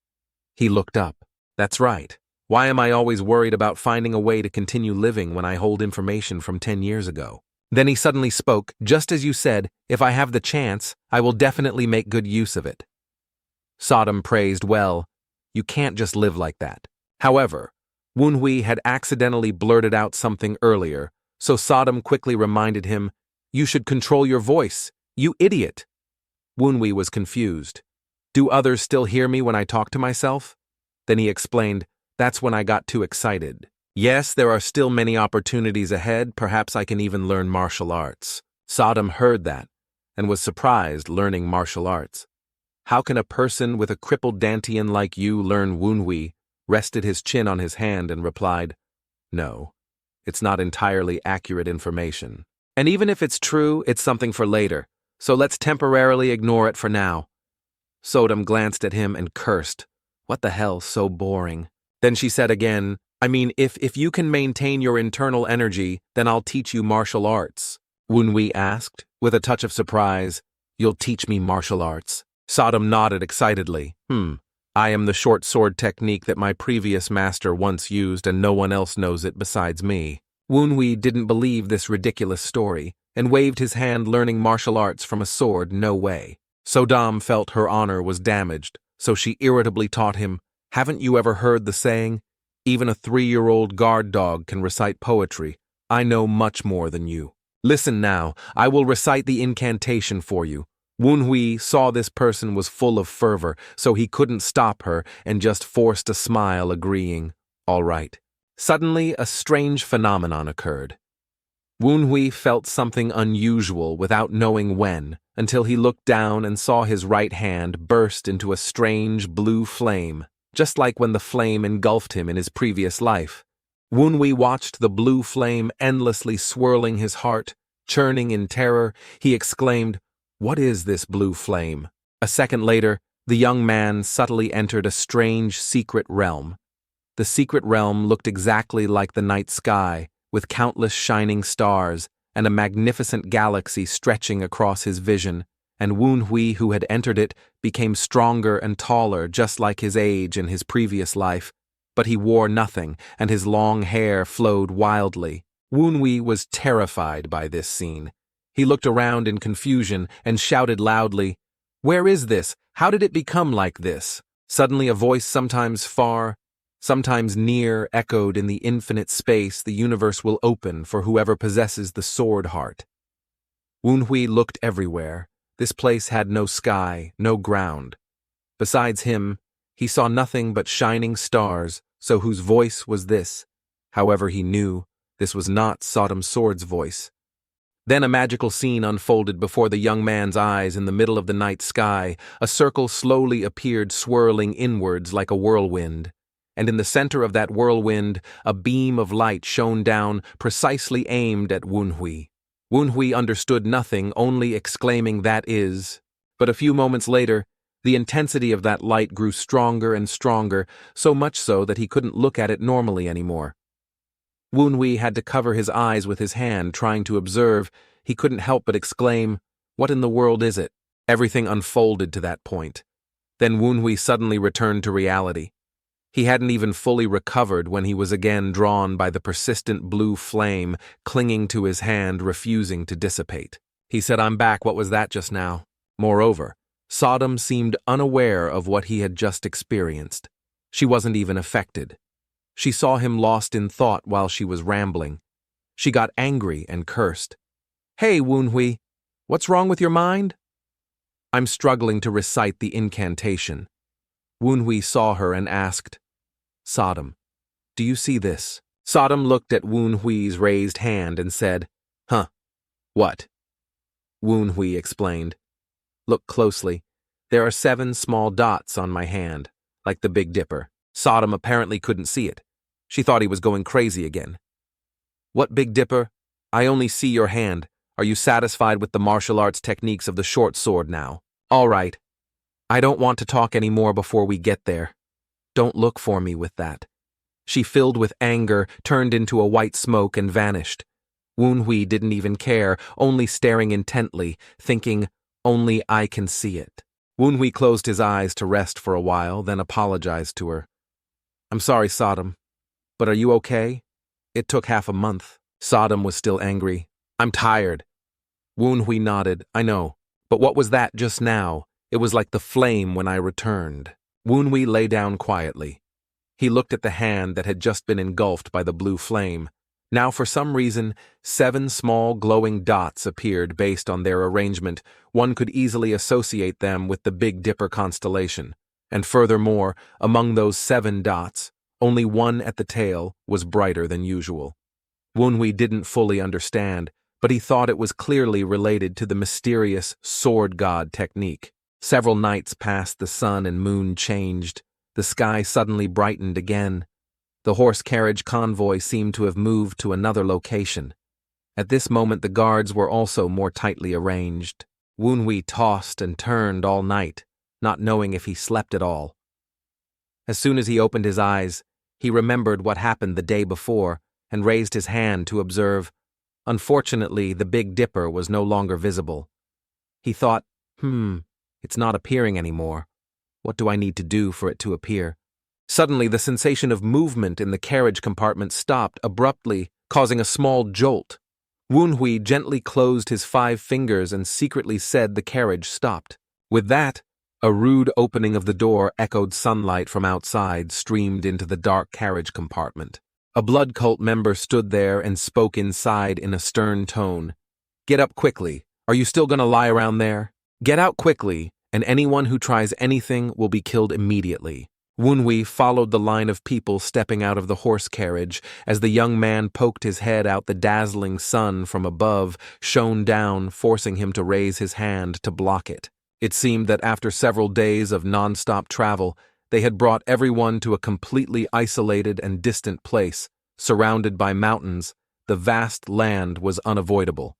He looked up. "That's right. Why am I always worried about finding a way to continue living when I hold information from 10 years ago? Then he suddenly spoke, "Just as you said, if I have the chance, I will definitely make good use of it." Sodam praised, "Well, you can't just live like that." However, Woonhui had accidentally blurted out something earlier, so Sodam quickly reminded him, "You should control your voice, you idiot." Woonhui was confused. "Do others still hear me when I talk to myself?" Then he explained, "That's when I got too excited. Yes, there are still many opportunities ahead. Perhaps I can even learn martial arts." Sodam heard that and was surprised learning martial arts. "How can a person with a crippled Dantian like you learn?" Woonhui rested his chin on his hand and replied, "No, it's not entirely accurate information. And even if it's true, it's something for later, so let's temporarily ignore it for now." Sodam glanced at him and cursed. "What the hell, so boring." Then she said again, "I mean, if you can maintain your internal energy, then I'll teach you martial arts." Woonhui asked, with a touch of surprise, "You'll teach me martial arts?" Sodam nodded excitedly. I am the short sword technique that my previous master once used and no one else knows it besides me." Woonhui didn't believe this ridiculous story and waved his hand. "Learning martial arts from a sword? No way." Sodam felt her honor was damaged, so she irritably taught him, "Haven't you ever heard the saying, even a 3-year-old guard dog can recite poetry? I know much more than you. Listen now, I will recite the incantation for you." Woonhui saw this person was full of fervor, so he couldn't stop her and just forced a smile, agreeing, "All right." Suddenly, a strange phenomenon occurred. Woonhui felt something unusual without knowing when, until he looked down and saw his right hand burst into a strange blue flame, just like when the flame engulfed him in his previous life. Woonhui watched the blue flame endlessly swirling his heart. Churning in terror, he exclaimed, "What is this blue flame?" A second later, the young man subtly entered a strange secret realm. The secret realm looked exactly like the night sky, with countless shining stars and a magnificent galaxy stretching across his vision, and Woonhui, who had entered it, became stronger and taller just like his age in his previous life, but he wore nothing, and his long hair flowed wildly. Woonhui was terrified by this scene. He looked around in confusion and shouted loudly, "Where is this? How did it become like this?" Suddenly a voice, sometimes far, sometimes near, echoed, "In the infinite space the universe will open for whoever possesses the sword heart." Woonhui looked everywhere. This place had no sky, no ground. Besides him, he saw nothing but shining stars, so whose voice was this? However, he knew this was not Sodam Sword's voice. Then a magical scene unfolded before the young man's eyes. In the middle of the night sky, a circle slowly appeared, swirling inwards like a whirlwind. And in the center of that whirlwind, a beam of light shone down, precisely aimed at Woonhui. Woonhui understood nothing, only exclaiming, "That is." But a few moments later, the intensity of that light grew stronger and stronger, so much so that he couldn't look at it normally anymore. Woonhui had to cover his eyes with his hand, trying to observe. he couldn't help but exclaim, "What in the world is it?" Everything unfolded to that point. Then Woonhui suddenly returned to reality. He hadn't even fully recovered when he was again drawn by the persistent blue flame clinging to his hand, refusing to dissipate. He said, "I'm back, what was that just now?" Moreover, Sodom seemed unaware of what he had just experienced. She wasn't even affected. She saw him lost in thought while she was rambling. She got angry and cursed. "Hey, Woonhui, what's wrong with your mind?" "I'm struggling to recite the incantation." Woonhui saw her and asked, "Sodom, do you see this?" Sodom looked at Woonhui's raised hand and said, "Huh, what?" Woonhui explained, "Look closely. There are 7 small dots on my hand, like the Big Dipper." Sodom apparently couldn't see it. She thought he was going crazy again. "What Big Dipper? I only see your hand. Are you satisfied with the martial arts techniques of the short sword now? All right. I don't want to talk any more before we get there. Don't look for me with that." She, filled with anger, turned into a white smoke and vanished. Woonhui didn't even care, only staring intently, thinking, "Only I can see it." Woonhui closed his eyes to rest for a while, then apologized to her. "I'm sorry, Sodom, but are you okay? It took half a month." Sodom was still angry. "I'm tired." Woonhui nodded. "I know, but what was that just now? It was like the flame when I returned." Woonhui lay down quietly. He looked at the hand that had just been engulfed by the blue flame. Now, for some reason, 7 small glowing dots appeared based on their arrangement. One could easily associate them with the Big Dipper constellation. And furthermore, among those 7 dots, only one at the tail was brighter than usual. Woonhui didn't fully understand, but he thought it was clearly related to the mysterious sword god technique. Several nights passed, the sun and moon changed. The sky suddenly brightened again. The horse carriage convoy seemed to have moved to another location. At this moment the guards were also more tightly arranged. Woonhui tossed and turned all night, not knowing if he slept at all. As soon as he opened his eyes, he remembered what happened the day before and raised his hand to observe. Unfortunately, the Big Dipper was no longer visible. He thought, it's not appearing anymore. What do I need to do for it to appear? Suddenly, the sensation of movement in the carriage compartment stopped abruptly, causing a small jolt. Woonhui gently closed his 5 fingers and secretly said the carriage stopped. With that, a rude opening of the door echoed sunlight from outside streamed into the dark carriage compartment. A blood cult member stood there and spoke inside in a stern tone. "Get up quickly. Are you still going to lie around there? Get out quickly, and anyone who tries anything will be killed immediately." Woonhui followed the line of people stepping out of the horse carriage as the young man poked his head out. The dazzling sun from above shone down, forcing him to raise his hand to block it. It seemed that after several days of non-stop travel, they had brought everyone to a completely isolated and distant place. Surrounded by mountains, the vast land was unavoidable.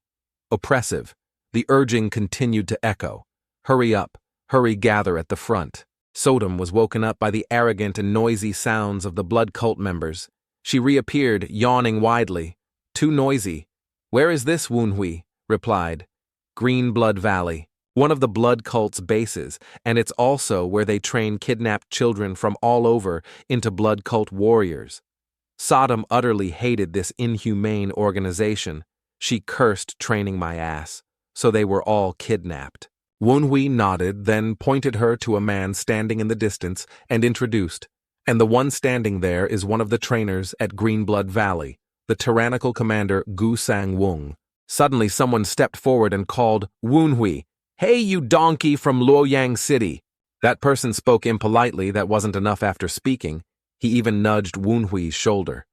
Oppressive, the urging continued to echo. "Hurry up, hurry, gather at the front." Sodom was woken up by the arrogant and noisy sounds of the blood cult members. She reappeared, yawning widely. "Too noisy." "Where is this?" Woonhui replied. "Green Blood Valley, one of the blood cult's bases, and it's also where they train kidnapped children from all over into blood cult warriors." Sodom utterly hated this inhumane organization. She cursed, "Training my ass." So they were all kidnapped. Woonhui nodded, then pointed her to a man standing in the distance and introduced, "And the one standing there is one of the trainers at Greenblood Valley, the tyrannical commander Gu Sang-wung." Suddenly someone stepped forward and called, "Woonhui, hey you donkey from Luoyang City." That person spoke impolitely. That wasn't enough. After speaking, he even nudged Woonhui's shoulder.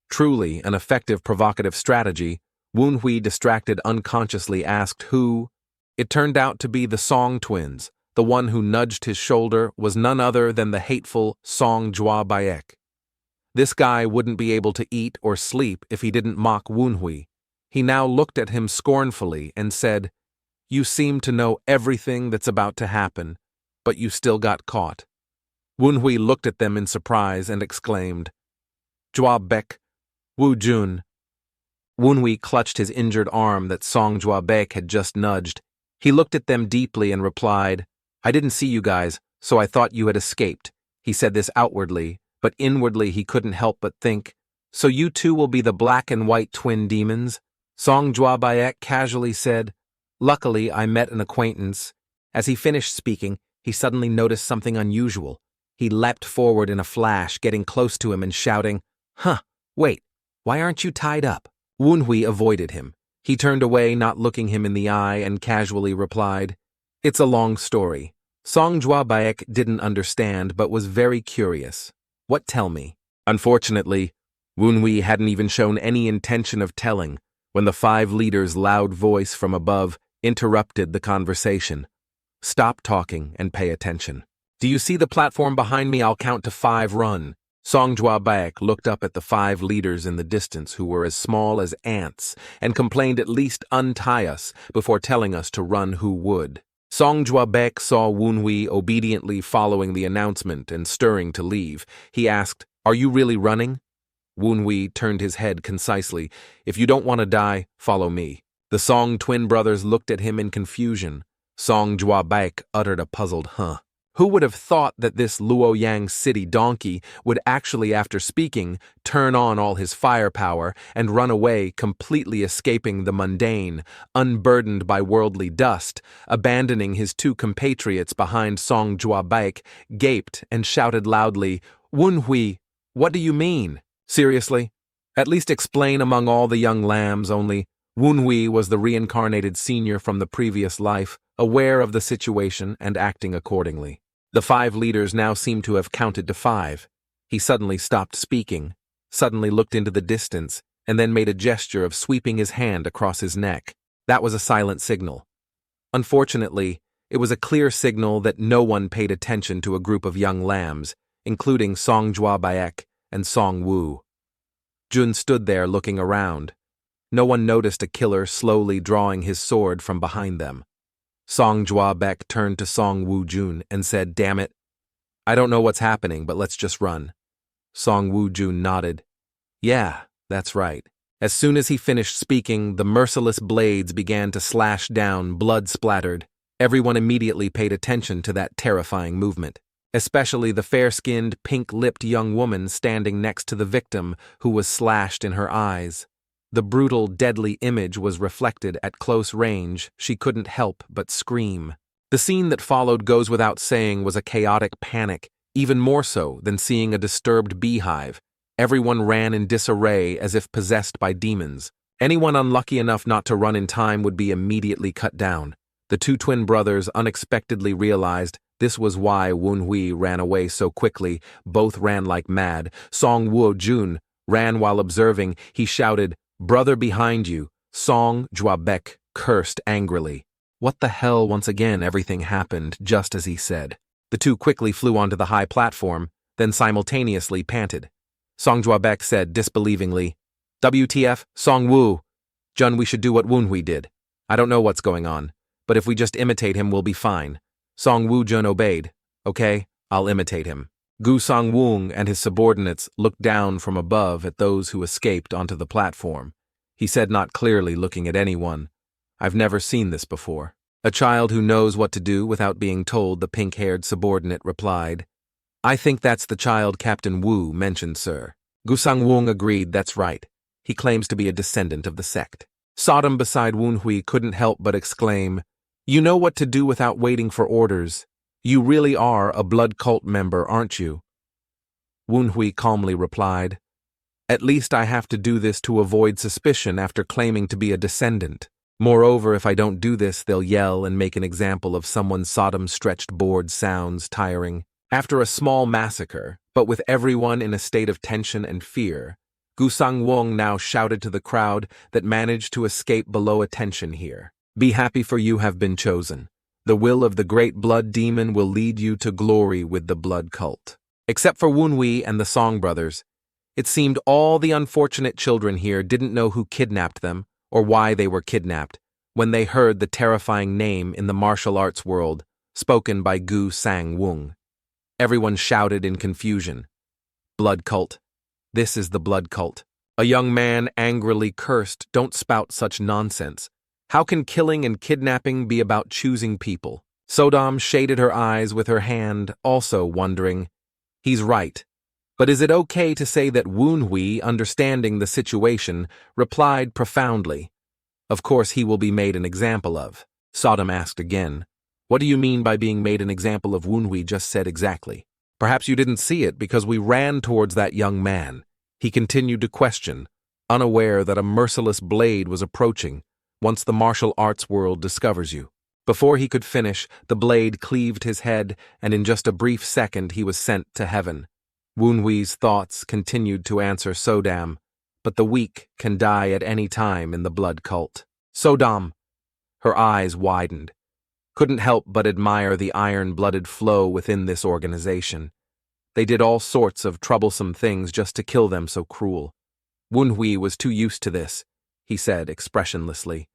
Truly an effective provocative strategy. Woonhui, distracted, unconsciously asked who. It turned out to be the Song twins. The one who nudged his shoulder was none other than the hateful Song Jua Baek. This guy wouldn't be able to eat or sleep if he didn't mock Woonhui. He now looked at him scornfully and said, "You seem to know everything that's about to happen, but you still got caught." Woonhui looked at them in surprise and exclaimed, "Jua Baek, Wu Jun, Wunhui clutched his injured arm that Song Juabek had just nudged. He looked at them deeply and replied, "I didn't see you guys, so I thought you had escaped." He said this outwardly, but inwardly he couldn't help but think, "So you two will be the black and white twin demons?" Song Juabek casually said, "Luckily, I met an acquaintance." As he finished speaking, he suddenly noticed something unusual. He leapt forward in a flash, getting close to him and shouting, "Huh, wait, why aren't you tied up?" Wunhui avoided him. He turned away, not looking him in the eye, and casually replied, "It's a long story." Song Juabek didn't understand, but was very curious. "What, tell me?" Unfortunately, Wunhui hadn't even shown any intention of telling when the 5 leaders' loud voice from above interrupted the conversation. "Stop talking and pay attention. Do you see the platform behind me? I'll count to 5, run." Song Juabek looked up at the 5 leaders in the distance who were as small as ants and complained, "At least untie us," before telling us to run who would. Song Juabek saw Wunhui obediently following the announcement and stirring to leave. He asked, "Are you really running?" Wunhui turned his head concisely. "If you don't want to die, follow me." The Song twin brothers looked at him in confusion. Song Juabek uttered a puzzled "huh." Who would have thought that this Luoyang city donkey would actually, after speaking, turn on all his firepower and run away, completely escaping the mundane, unburdened by worldly dust, abandoning his 2 compatriots behind? Song Juabek gaped and shouted loudly, "Wunhui, what do you mean? Seriously? At least explain." Among all the young lambs, only Wunhui was the reincarnated senior from the previous life, aware of the situation and acting accordingly. The 5 leaders now seemed to have counted to 5. He suddenly stopped speaking, suddenly looked into the distance, and then made a gesture of sweeping his hand across his neck. That was a silent signal. Unfortunately, it was a clear signal that no one paid attention to a group of young lambs, including Song Juabek and Song Wu. Jun stood there looking around. No one noticed a killer slowly drawing his sword from behind them. Song Juabek turned to Song Wu Jun and said, "Damn it. I don't know what's happening, but let's just run." Song Wu Jun nodded. "Yeah, that's right." As soon as he finished speaking, the merciless blades began to slash down, blood splattered. Everyone immediately paid attention to that terrifying movement, especially the fair-skinned, pink-lipped young woman standing next to the victim who was slashed in her eyes. The brutal, deadly image was reflected at close range. She couldn't help but scream. The scene that followed, goes without saying, was a chaotic panic, even more so than seeing a disturbed beehive. Everyone ran in disarray as if possessed by demons. Anyone unlucky enough not to run in time would be immediately cut down. The 2 twin brothers unexpectedly realized this was why Wunhui ran away so quickly. Both ran like mad. Song Wu Jun ran while observing. He shouted, "Brother behind you." Song Juabek cursed angrily. What the hell? Once again, everything happened just as he said. The 2 quickly flew onto the high platform, then simultaneously panted. Song Juabek said disbelievingly, "WTF, Song Wu? Jun, we should do what Wunhui did. I don't know what's going on, but if we just imitate him, we'll be fine." Song Wu Jun obeyed. "Okay, I'll imitate him." Gu Song Wung and his subordinates looked down from above at those who escaped onto the platform. He said, not clearly looking at anyone, "I've never seen this before." "A child who knows what to do without being told," the pink-haired subordinate replied. "I think that's the child Captain Wu mentioned, sir." Gu Song Wung agreed, "That's right. He claims to be a descendant of the sect." Sodom beside Wunhui couldn't help but exclaim, "You know what to do without waiting for orders. You really are a blood cult member, aren't you?" Wunhui calmly replied, "At least I have to do this to avoid suspicion after claiming to be a descendant. Moreover, if I don't do this, they'll yell and make an example of someone." Sodom stretched board sounds tiring. After a small massacre, but with everyone in a state of tension and fear, Gu Sang Wong now shouted to the crowd that managed to escape below attention here, "Be happy, for you have been chosen. The will of the great blood demon will lead you to glory with the blood cult." Except for Wunhui and the Song brothers, it seemed all the unfortunate children here didn't know who kidnapped them or why they were kidnapped when they heard the terrifying name in the martial arts world spoken by Gu Sang Wung. Everyone shouted in confusion, "Blood cult. This is the blood cult." A young man angrily cursed, "Don't spout such nonsense. How can killing and kidnapping be about choosing people?" Sodom shaded her eyes with her hand, also wondering. He's right. But is it okay to say that Woonhui, understanding the situation, replied profoundly, "Of course he will be made an example of." Sodom asked again, "What do you mean by being made an example of?" Woonhui just said exactly. "Perhaps you didn't see it because we ran towards that young man." He continued to question, unaware that a merciless blade was approaching once the martial arts world discovers you. Before he could finish, the blade cleaved his head, and in just a brief second he was sent to heaven. Woonhui's thoughts continued to answer Sodam, but the weak can die at any time in the blood cult. Sodam! Her eyes widened. Couldn't help but admire the iron-blooded flow within this organization. They did all sorts of troublesome things just to kill them so cruel. Woonhui was too used to this, he said expressionlessly.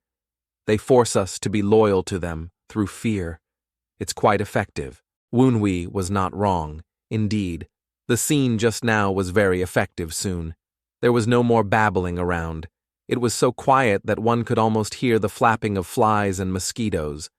They force us to be loyal to them through fear. It's quite effective. Woonhui was not wrong. Indeed, the scene just now was very effective soon. There was no more babbling around. It was so quiet that one could almost hear the flapping of flies and mosquitoes.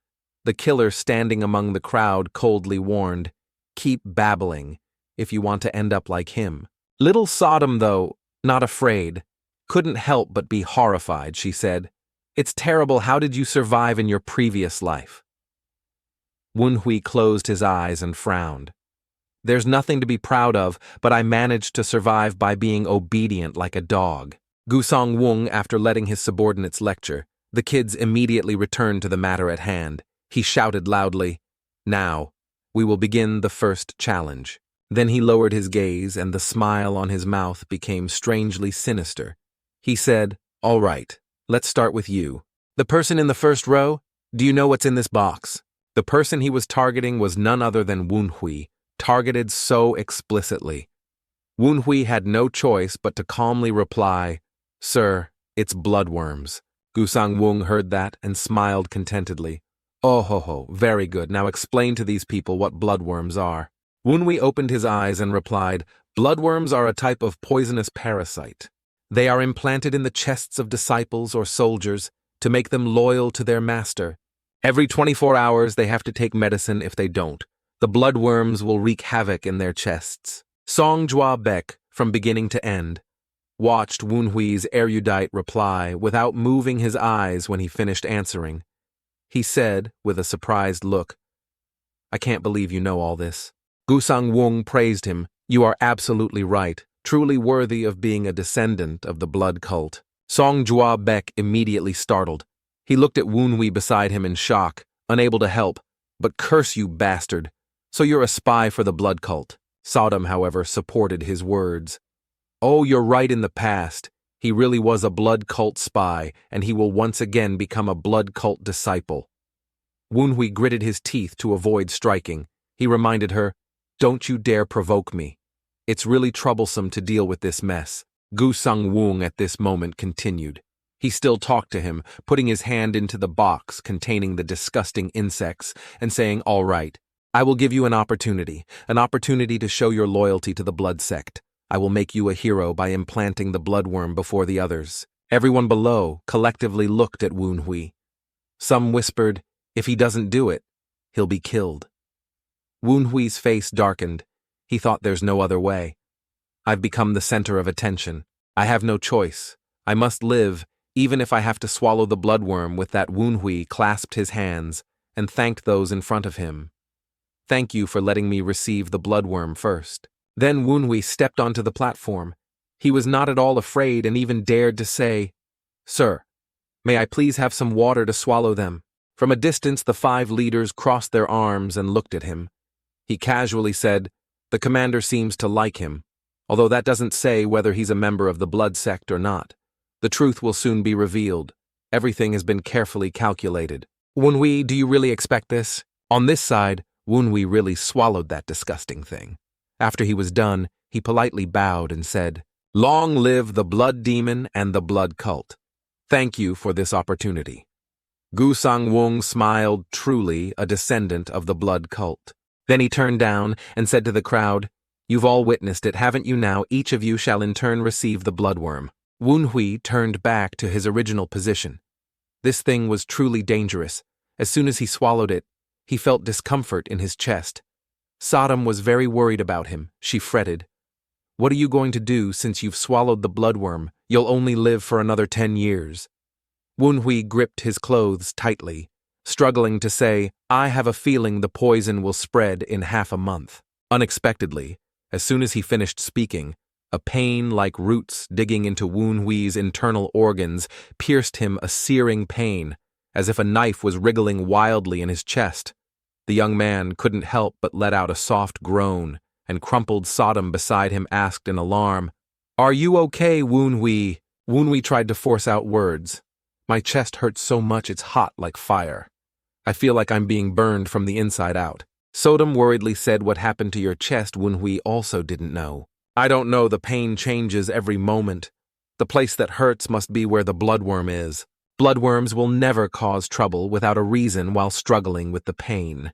The killer standing among the crowd coldly warned, "Keep babbling, if you want to end up like him." Little Sodom, though, not afraid, couldn't help but be horrified, she said. "It's terrible. How did you survive in your previous life?" Woonhui closed his eyes and frowned. "There's nothing to be proud of, but I managed to survive by being obedient like a dog." Gusong Wung, after letting his subordinates lecture, the kids immediately returned to the matter at hand. He shouted loudly, "Now, we will begin the first challenge." Then he lowered his gaze, and the smile on his mouth became strangely sinister. He said, "All right. Let's start with you. The person in the first row, do you know what's in this box?" The person he was targeting was none other than Woonhui, targeted so explicitly. Woonhui had no choice but to calmly reply, "Sir, it's bloodworms." Gusang Wung heard that and smiled contentedly. "Oh ho ho, very good. Now explain to these people what bloodworms are." Woonhui opened his eyes and replied, "Bloodworms are a type of poisonous parasite. They are implanted in the chests of disciples or soldiers to make them loyal to their master. Every 24 hours they have to take medicine. If they don't, the bloodworms will wreak havoc in their chests." Song Jua Beck, from beginning to end, watched Woonhui's erudite reply without moving his eyes when he finished answering. He said, with a surprised look, "I can't believe you know all this." Gusang Wung praised him. "You are absolutely right. Truly worthy of being a descendant of the blood cult." Song Jua Beck immediately startled. He looked at Woonhui beside him in shock, unable to help. "But curse you, bastard! So you're a spy for the blood cult." Sodom, however, supported his words. "Oh, you're right in the past. He really was a blood cult spy, and he will once again become a blood cult disciple." Woonhui gritted his teeth to avoid striking. He reminded her, "Don't you dare provoke me. It's really troublesome to deal with this mess." Gusang Wung at this moment continued. He still talked to him, putting his hand into the box containing the disgusting insects and saying, "All right, I will give you an opportunity to show your loyalty to the blood sect. I will make you a hero by implanting the bloodworm before the others." Everyone below collectively looked at Woonhui. Some whispered, "If he doesn't do it, he'll be killed." Woonhui's face darkened. He thought, there's no other way. I've become the center of attention. I have no choice. I must live, even if I have to swallow the bloodworm. With that, Woonhui clasped his hands and thanked those in front of him. "Thank you for letting me receive the bloodworm first." Then Woonhui stepped onto the platform. He was not at all afraid and even dared to say, "Sir, may I please have some water to swallow them?" From a distance, the 5 leaders crossed their arms and looked at him. He casually said, "The commander seems to like him, although that doesn't say whether he's a member of the blood sect or not. The truth will soon be revealed. Everything has been carefully calculated." "Woonhui, do you really expect this?" On this side, Woonhui really swallowed that disgusting thing. After he was done, he politely bowed and said, "Long live the blood demon and the blood cult. Thank you for this opportunity." Gusang Wung smiled, truly a descendant of the blood cult. Then he turned down and said to the crowd, "You've all witnessed it, haven't you? Now each of you shall in turn receive the bloodworm." Wunhui turned back to his original position. This thing was truly dangerous. As soon as he swallowed it, he felt discomfort in his chest. Sodom was very worried about him, she fretted. What are you going to do since you've swallowed the bloodworm? You'll only live for another 10 years. Wunhui gripped his clothes tightly, struggling to say, I have a feeling the poison will spread in half a month. Unexpectedly, as soon as he finished speaking, a pain like roots digging into Wunhui's internal organs pierced him, a searing pain, as if a knife was wriggling wildly in his chest. The young man couldn't help but let out a soft groan, and crumpled Sodom beside him asked in alarm, Are you okay, Wunhui? Wunhui tried to force out words. My chest hurts so much it's hot like fire. I feel like I'm being burned from the inside out. Sodom worriedly said what happened to your chest Wunhui also didn't know. I don't know, the pain changes every moment. The place that hurts must be where the bloodworm is. Bloodworms will never cause trouble without a reason while struggling with the pain.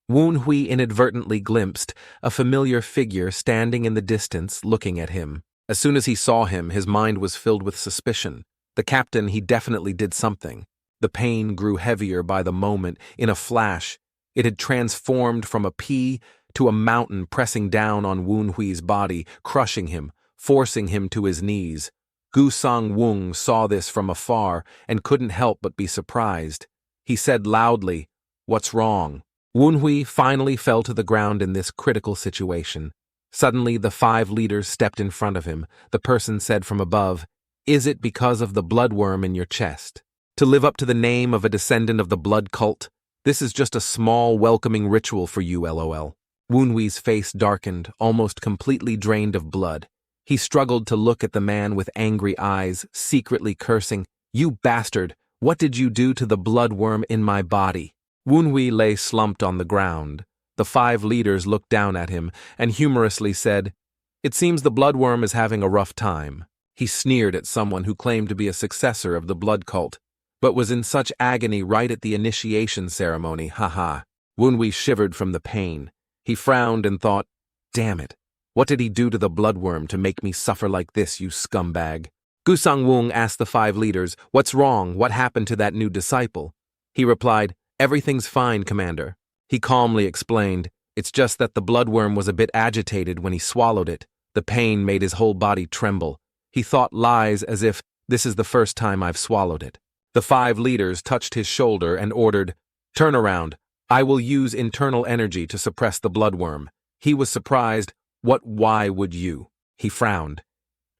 Wunhui inadvertently glimpsed a familiar figure standing in the distance looking at him. As soon as he saw him, his mind was filled with suspicion. The captain, he definitely did something. The pain grew heavier by the moment. In a flash, it had transformed from a pea to a mountain pressing down on Wunhui's body, crushing him, forcing him to his knees. Gusang Wung saw this from afar and couldn't help but be surprised. He said loudly, What's wrong? Wunhui finally fell to the ground in this critical situation. Suddenly, the 5 leaders stepped in front of him. The person said from above, Is it because of the bloodworm in your chest? To live up to the name of a descendant of the blood cult? This is just a small, welcoming ritual for you, LOL. Wunhui's face darkened, almost completely drained of blood. He struggled to look at the man with angry eyes, secretly cursing, You bastard! What did you do to the bloodworm in my body? Wunhui lay slumped on the ground. The 5 leaders looked down at him and humorously said, It seems the bloodworm is having a rough time. He sneered at someone who claimed to be a successor of the blood cult, but was in such agony right at the initiation ceremony, haha. Wunhui shivered from the pain. He frowned and thought, Damn it, what did he do to the bloodworm to make me suffer like this, you scumbag? Gusang Wung asked the 5 leaders, What's wrong? What happened to that new disciple? He replied, Everything's fine, Commander. He calmly explained, It's just that the bloodworm was a bit agitated when he swallowed it. The pain made his whole body tremble. He thought lies as if, This is the first time I've swallowed it. The 5 leaders touched his shoulder and ordered, Turn around. I will use internal energy to suppress the bloodworm. He was surprised. Why would you? He frowned.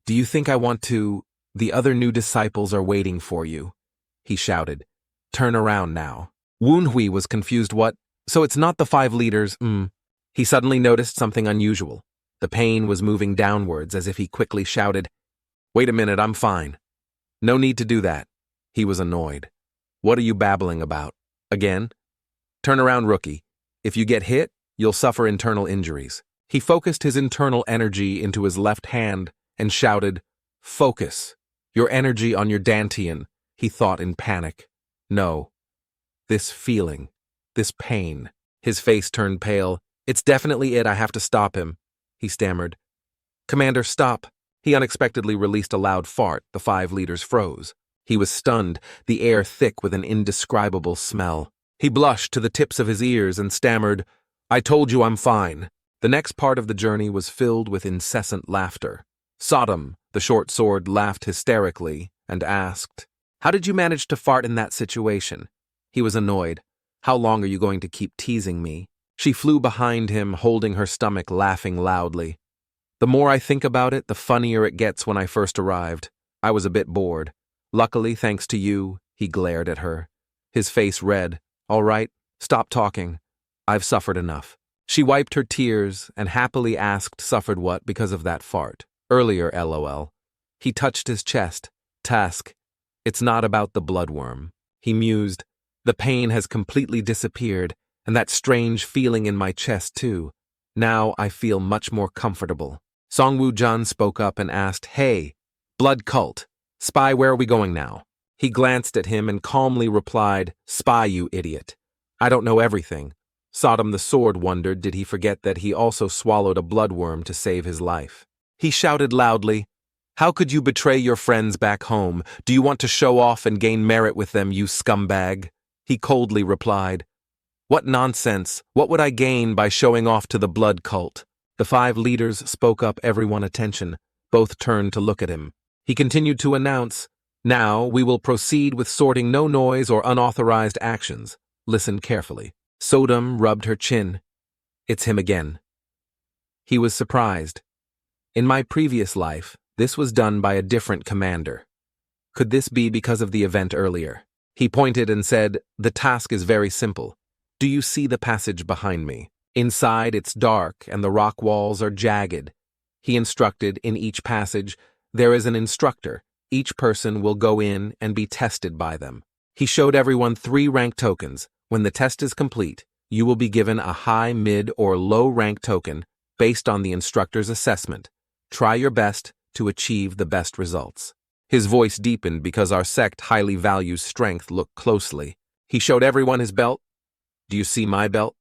Do you think I want to? The other new disciples are waiting for you. He shouted. Turn around now. Wunhui was confused. What? So it's not the 5 leaders, He suddenly noticed something unusual. The pain was moving downwards as if he quickly shouted, Wait a minute, I'm fine. No need to do that. He was annoyed. What are you babbling about? Again? Turn around, rookie. If you get hit, you'll suffer internal injuries. He focused his internal energy into his left hand and shouted, Focus. Your energy on your dantian, he thought in panic. No. This feeling. This pain. His face turned pale. It's definitely it. I have to stop him. He stammered. Commander, stop. He unexpectedly released a loud fart. The 5 leaders froze. He was stunned, the air thick with an indescribable smell. He blushed to the tips of his ears and stammered, I told you I'm fine. The next part of the journey was filled with incessant laughter. Sodom, the short sword, laughed hysterically and asked, How did you manage to fart in that situation? He was annoyed. How long are you going to keep teasing me? She flew behind him, holding her stomach, laughing loudly. The more I think about it, the funnier it gets. When I first arrived, I was a bit bored. Luckily, thanks to you, he glared at her. His face red. All right, stop talking. I've suffered enough. She wiped her tears and happily asked, Suffered what because of that fart? Earlier, LOL. He touched his chest. Task. It's not about the bloodworm. He mused. The pain has completely disappeared, and that strange feeling in my chest too. Now I feel much more comfortable. Song Woo-jun spoke up and asked, Hey, blood cult. Spy, where are we going now? He glanced at him and calmly replied, Spy, you idiot. I don't know everything. Sodom the sword wondered, did he forget that he also swallowed a bloodworm to save his life? He shouted loudly, How could you betray your friends back home? Do you want to show off and gain merit with them, you scumbag? He coldly replied, What nonsense! What would I gain by showing off to the blood cult? The 5 leaders spoke up, everyone attention. Both turned to look at him. He continued to announce, Now we will proceed with sorting no noise or unauthorized actions. Listen carefully. Sodom rubbed her chin. It's him again. He was surprised. In my previous life, this was done by a different commander. Could this be because of the event earlier? He pointed and said, The task is very simple. Do you see the passage behind me? Inside it's dark and the rock walls are jagged. He instructed, in each passage, there is an instructor. Each person will go in and be tested by them. He showed everyone 3 rank tokens. When the test is complete, you will be given a high, mid, or low rank token based on the instructor's assessment. Try your best to achieve the best results. His voice deepened because our sect highly values strength. Look closely. He showed everyone his belt. Do you see my belt?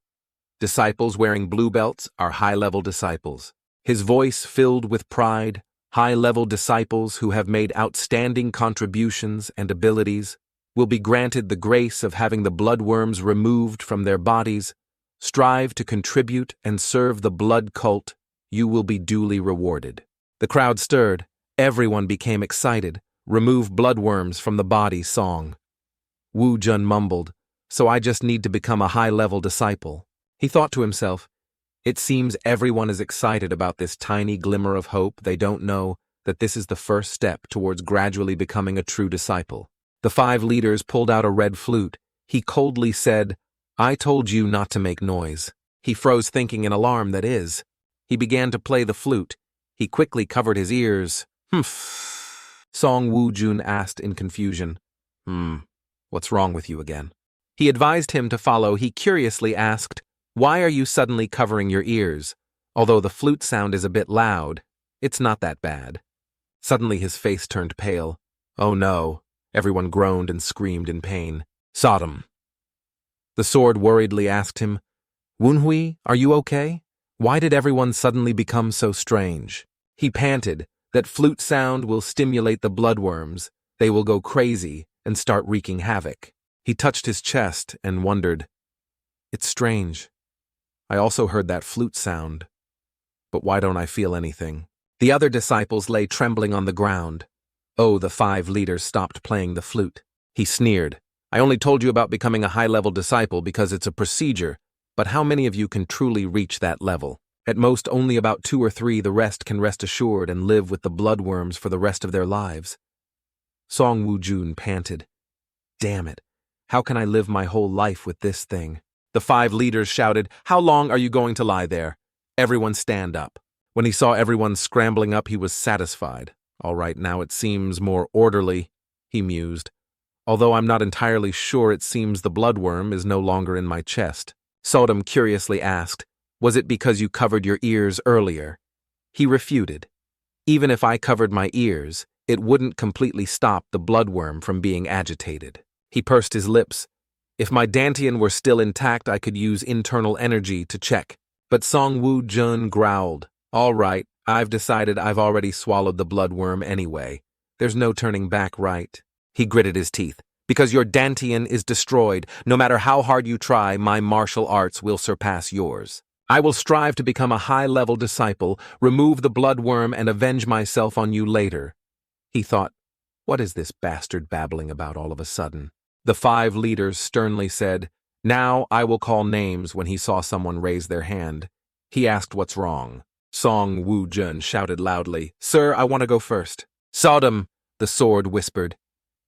Disciples wearing blue belts are high-level disciples. His voice filled with pride. High-level disciples who have made outstanding contributions and abilities will be granted the grace of having the bloodworms removed from their bodies. Strive to contribute and serve the blood cult. You will be duly rewarded. The crowd stirred. Everyone became excited. Remove bloodworms from the body song. Wu Jun mumbled, So I just need to become a high-level disciple. He thought to himself, It seems everyone is excited about this tiny glimmer of hope. They don't know that this is the first step towards gradually becoming a true disciple. The 5 leaders pulled out a red flute. He coldly said, I told you not to make noise. He froze, thinking in alarm, that is. He began to play the flute. He quickly covered his ears. Song Wu Jun asked in confusion. What's wrong with you again? He advised him to follow. He curiously asked, Why are you suddenly covering your ears? Although the flute sound is a bit loud, it's not that bad. Suddenly his face turned pale. Oh no. Everyone groaned and screamed in pain. Sodom. The sword worriedly asked him, Wunhui, are you okay? Why did everyone suddenly become so strange? He panted, That flute sound will stimulate the bloodworms. They will go crazy and start wreaking havoc. He touched his chest and wondered, It's strange. I also heard that flute sound. But why don't I feel anything? The other disciples lay trembling on the ground. Oh, the 5 leaders stopped playing the flute. He sneered. I only told you about becoming a high-level disciple because it's a procedure, but how many of you can truly reach that level? At most, only about 2 or 3. The rest can rest assured and live with the bloodworms for the rest of their lives. Song Wu Jun panted. Damn it. How can I live my whole life with this thing? The 5 leaders shouted, How long are you going to lie there? Everyone stand up. When he saw everyone scrambling up, he was satisfied. All right, now it seems more orderly, he mused. Although I'm not entirely sure, it seems the bloodworm is no longer in my chest. Sodom curiously asked, Was it because you covered your ears earlier? He refuted. Even if I covered my ears, it wouldn't completely stop the bloodworm from being agitated. He pursed his lips. If my dantian were still intact, I could use internal energy to check. But Song Wu Jun growled. All right, I've decided I've already swallowed the bloodworm anyway. There's no turning back, right? He gritted his teeth. Because your dantian is destroyed, no matter how hard you try, my martial arts will surpass yours. I will strive to become a high-level disciple, remove the bloodworm, and avenge myself on you later. He thought, What is this bastard babbling about all of a sudden? The 5 leaders sternly said, Now I will call names when he saw someone raise their hand. He asked what's wrong. Song Wu Jun shouted loudly, Sir, I want to go first. Sodom, the sword whispered.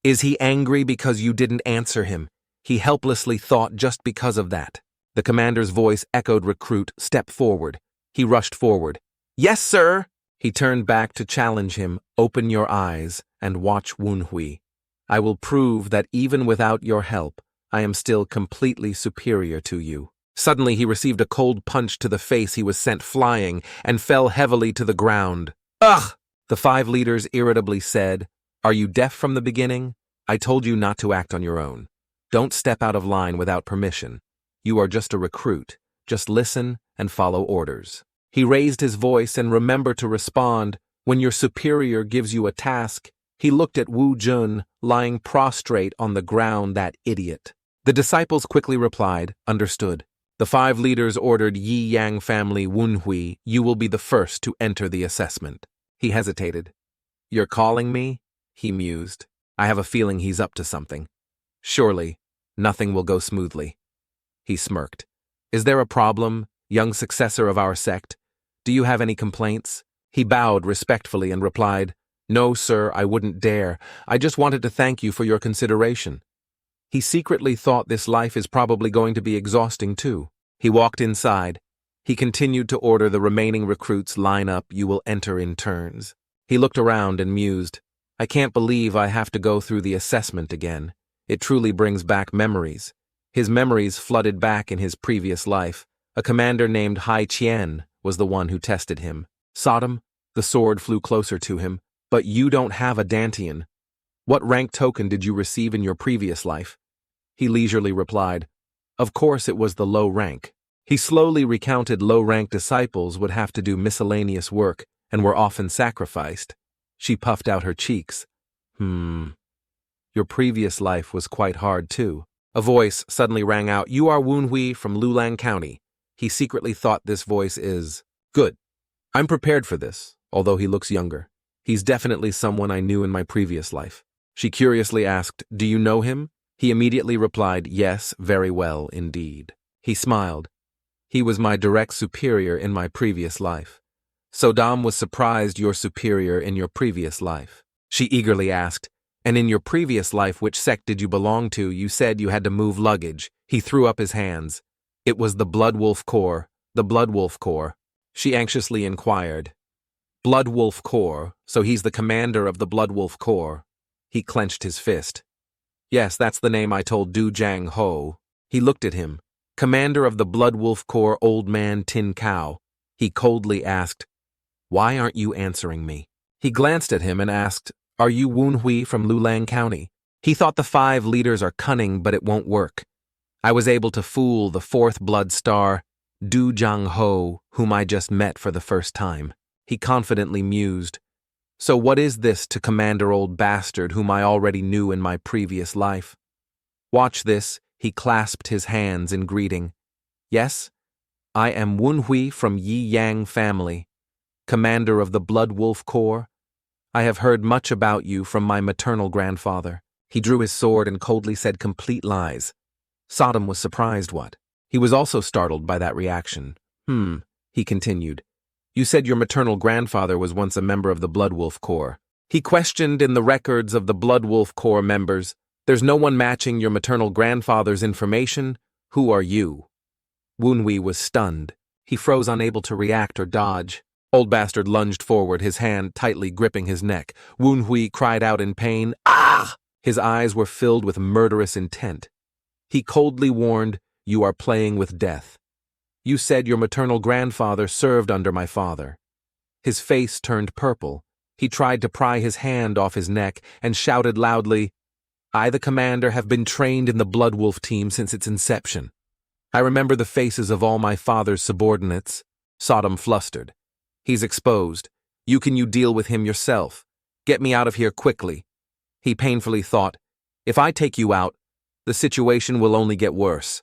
Is he angry because you didn't answer him? He helplessly thought just because of that. The commander's voice echoed, Recruit, step forward. He rushed forward. Yes, sir! He turned back to challenge him. Open your eyes and watch Wunhui. I will prove that even without your help, I am still completely superior to you. Suddenly he received a cold punch to the face. He was sent flying and fell heavily to the ground. Ugh! The 5 leaders irritably said, Are you deaf from the beginning? I told you not to act on your own. Don't step out of line without permission. You are just a recruit. Just listen and follow orders. He raised his voice and remember to respond. When your superior gives you a task, he looked at Wu Jun, lying prostrate on the ground, that idiot. The disciples quickly replied, understood. The 5 leaders ordered Yi Yang family Wunhui, you will be the first to enter the assessment. He hesitated. You're calling me? He mused. I have a feeling he's up to something. Surely, nothing will go smoothly. He smirked. Is there a problem, young successor of our sect? Do you have any complaints? He bowed respectfully and replied, No, sir, I wouldn't dare. I just wanted to thank you for your consideration. He secretly thought this life is probably going to be exhausting too. He walked inside. He continued to order the remaining recruits line up, you will enter in turns. He looked around and mused, I can't believe I have to go through the assessment again. It truly brings back memories. His memories flooded back in his previous life. A commander named Hai Qian was the one who tested him. Sodom, the sword flew closer to him. But you don't have a Dantian. What rank token did you receive in your previous life? He leisurely replied, Of course it was the low rank. He slowly recounted low-rank disciples would have to do miscellaneous work and were often sacrificed. She puffed out her cheeks. Your previous life was quite hard too. A voice suddenly rang out, You are Wunhui from Lulang County. He secretly thought this voice is good. I'm prepared for this, although he looks younger. He's definitely someone I knew in my previous life. She curiously asked, Do you know him? He immediately replied, Yes, very well indeed. He smiled. He was my direct superior in my previous life. Sodam was surprised your superior in your previous life. She eagerly asked, And in your previous life, which sect did you belong to? You said you had to move luggage. He threw up his hands. It was the Blood Wolf Corps, the Blood Wolf Corps. She anxiously inquired, Blood Wolf Corps, so he's the commander of the Blood Wolf Corps. He clenched his fist. Yes, that's the name I told Du Jang Ho. He looked at him. Commander of the Blood Wolf Corps, Old Man Tin Cow. He coldly asked, Why aren't you answering me? He glanced at him and asked, Are you Wunhui from Lulang County? He thought the 5 leaders are cunning, but it won't work. I was able to fool the 4th Blood Star, Du Jang Ho, whom I just met for the first time. He confidently mused, So what is this to Commander Old Bastard whom I already knew in my previous life? Watch this, he clasped his hands in greeting. Yes, I am Wunhui from Yi Yang family, commander of the Blood Wolf Corps. I have heard much about you from my maternal grandfather. He drew his sword and coldly said complete lies. Sodom was surprised what? He was also startled by that reaction. He continued. You said your maternal grandfather was once a member of the Blood Wolf Corps. He questioned in the records of the Blood Wolf Corps members. There's no one matching your maternal grandfather's information. Who are you? Wunhui was stunned. He froze, unable to react or dodge. Old Bastard lunged forward, his hand tightly gripping his neck. Wunhui cried out in pain. Ah! His eyes were filled with murderous intent. He coldly warned, You are playing with death. You said your maternal grandfather served under my father. His face turned purple. He tried to pry his hand off his neck and shouted loudly, I, the commander, have been trained in the Blood Wolf team since its inception. I remember the faces of all my father's subordinates. Sodom flustered. He's exposed. You deal with him yourself. Get me out of here quickly. He painfully thought, If I take you out, the situation will only get worse.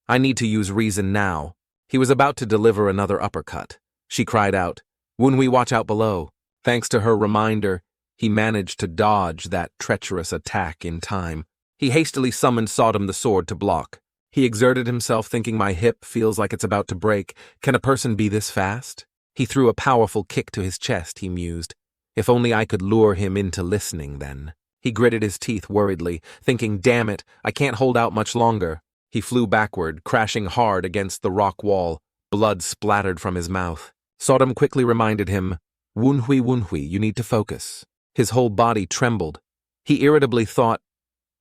I need to use reason now. He was about to deliver another uppercut. She cried out, Wunhui, watch out below. Thanks to her reminder, he managed to dodge that treacherous attack in time. He hastily summoned Sodom the sword to block. He exerted himself, thinking, my hip feels like it's about to break. Can a person be this fast? He threw a powerful kick to his chest, he mused. If only I could lure him into listening then. He gritted his teeth worriedly, thinking, damn it, I can't hold out much longer. He flew backward, crashing hard against the rock wall. Blood splattered from his mouth. Sodom quickly reminded him, Wunhui, you need to focus. His whole body trembled. He irritably thought,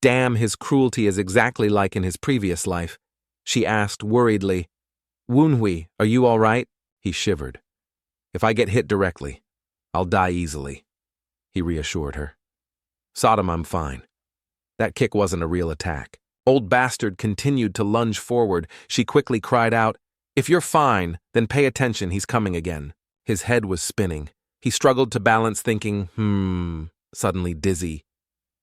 damn, his cruelty is exactly like in his previous life. She asked worriedly, Wunhui, are you all right? He shivered. If I get hit directly, I'll die easily. He reassured her. Sodom, I'm fine. That kick wasn't a real attack. Old Bastard continued to lunge forward. She quickly cried out, If you're fine, then pay attention, he's coming again. His head was spinning. He struggled to balance, thinking, suddenly dizzy.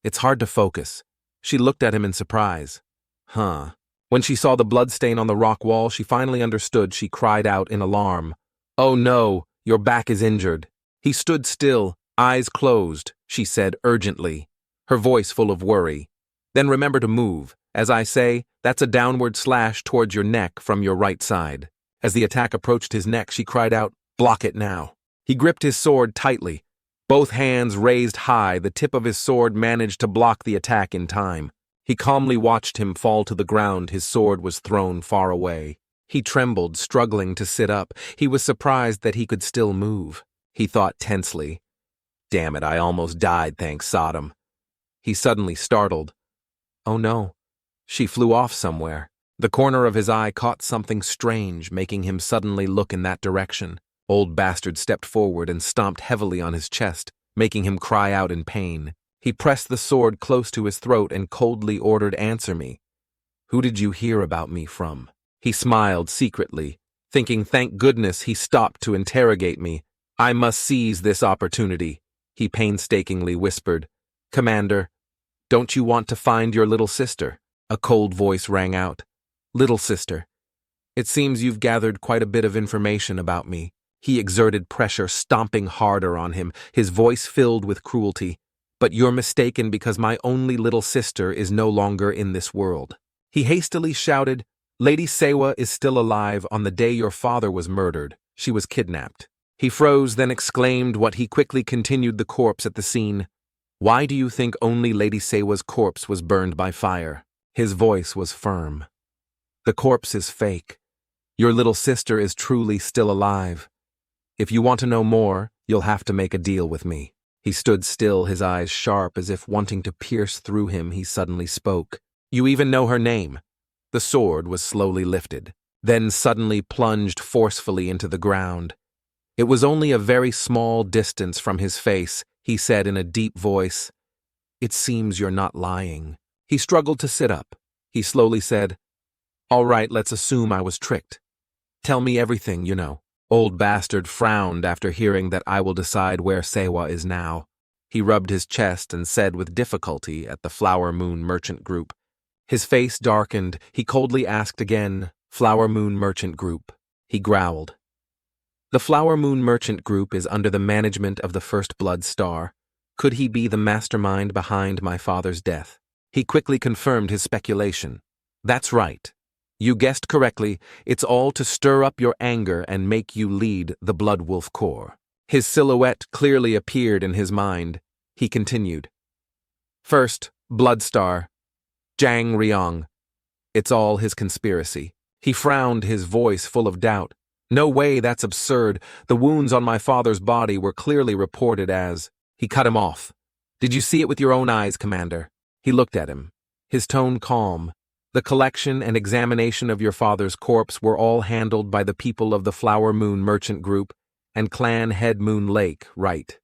It's hard to focus. She looked at him in surprise. Huh. When she saw the bloodstain on the rock wall, she finally understood. She cried out in alarm. Oh no, your back is injured. He stood still, eyes closed, she said urgently, her voice full of worry. Then remember to move. As I say, that's a downward slash towards your neck from your right side. As the attack approached his neck, she cried out, block it now. He gripped his sword tightly. Both hands raised high, the tip of his sword managed to block the attack in time. He calmly watched him fall to the ground. His sword was thrown far away. He trembled, struggling to sit up. He was surprised that he could still move. He thought tensely, damn it, I almost died, thanks Sodom. He suddenly startled. Oh no. She flew off somewhere. The corner of his eye caught something strange, making him suddenly look in that direction. Old Bastard stepped forward and stomped heavily on his chest, making him cry out in pain. He pressed the sword close to his throat and coldly ordered, answer me. Who did you hear about me from? He smiled secretly, thinking thank goodness he stopped to interrogate me. I must seize this opportunity, he painstakingly whispered. Commander, don't you want to find your little sister? A cold voice rang out. Little sister. It seems you've gathered quite a bit of information about me. He exerted pressure, stomping harder on him, his voice filled with cruelty. But you're mistaken because my only little sister is no longer in this world. He hastily shouted, Lady Sewa is still alive. On the day your father was murdered, she was kidnapped. He froze, then exclaimed what he quickly continued the corpse at the scene. Why do you think only Lady Sewa's corpse was burned by fire? His voice was firm. The corpse is fake. Your little sister is truly still alive. If you want to know more, you'll have to make a deal with me. He stood still, his eyes sharp as if wanting to pierce through him. He suddenly spoke. You even know her name. The sword was slowly lifted, then suddenly plunged forcefully into the ground. It was only a very small distance from his face. He said in a deep voice, It seems you're not lying. He struggled to sit up. He slowly said, All right, let's assume I was tricked. Tell me everything you know. Old Bastard frowned after hearing that I will decide where Sewa is now. He rubbed his chest and said with difficulty at the Flower Moon Merchant Group. His face darkened. He coldly asked again, Flower Moon Merchant Group. He growled. The Flower Moon Merchant Group is under the management of the First Blood Star. Could he be the mastermind behind my father's death? He quickly confirmed his speculation. That's right. You guessed correctly, it's all to stir up your anger and make you lead the Blood Wolf Corps. His silhouette clearly appeared in his mind. He continued. First, Blood Star, Zhang Riong. It's all his conspiracy. He frowned, his voice full of doubt. No way, that's absurd. The wounds on my father's body were clearly reported as... He cut him off. Did you see it with your own eyes, Commander? He looked at him, his tone calm. The collection and examination of your father's corpse were all handled by the people of the Flower Moon Merchant Group and Clan Head Moon Lake, right?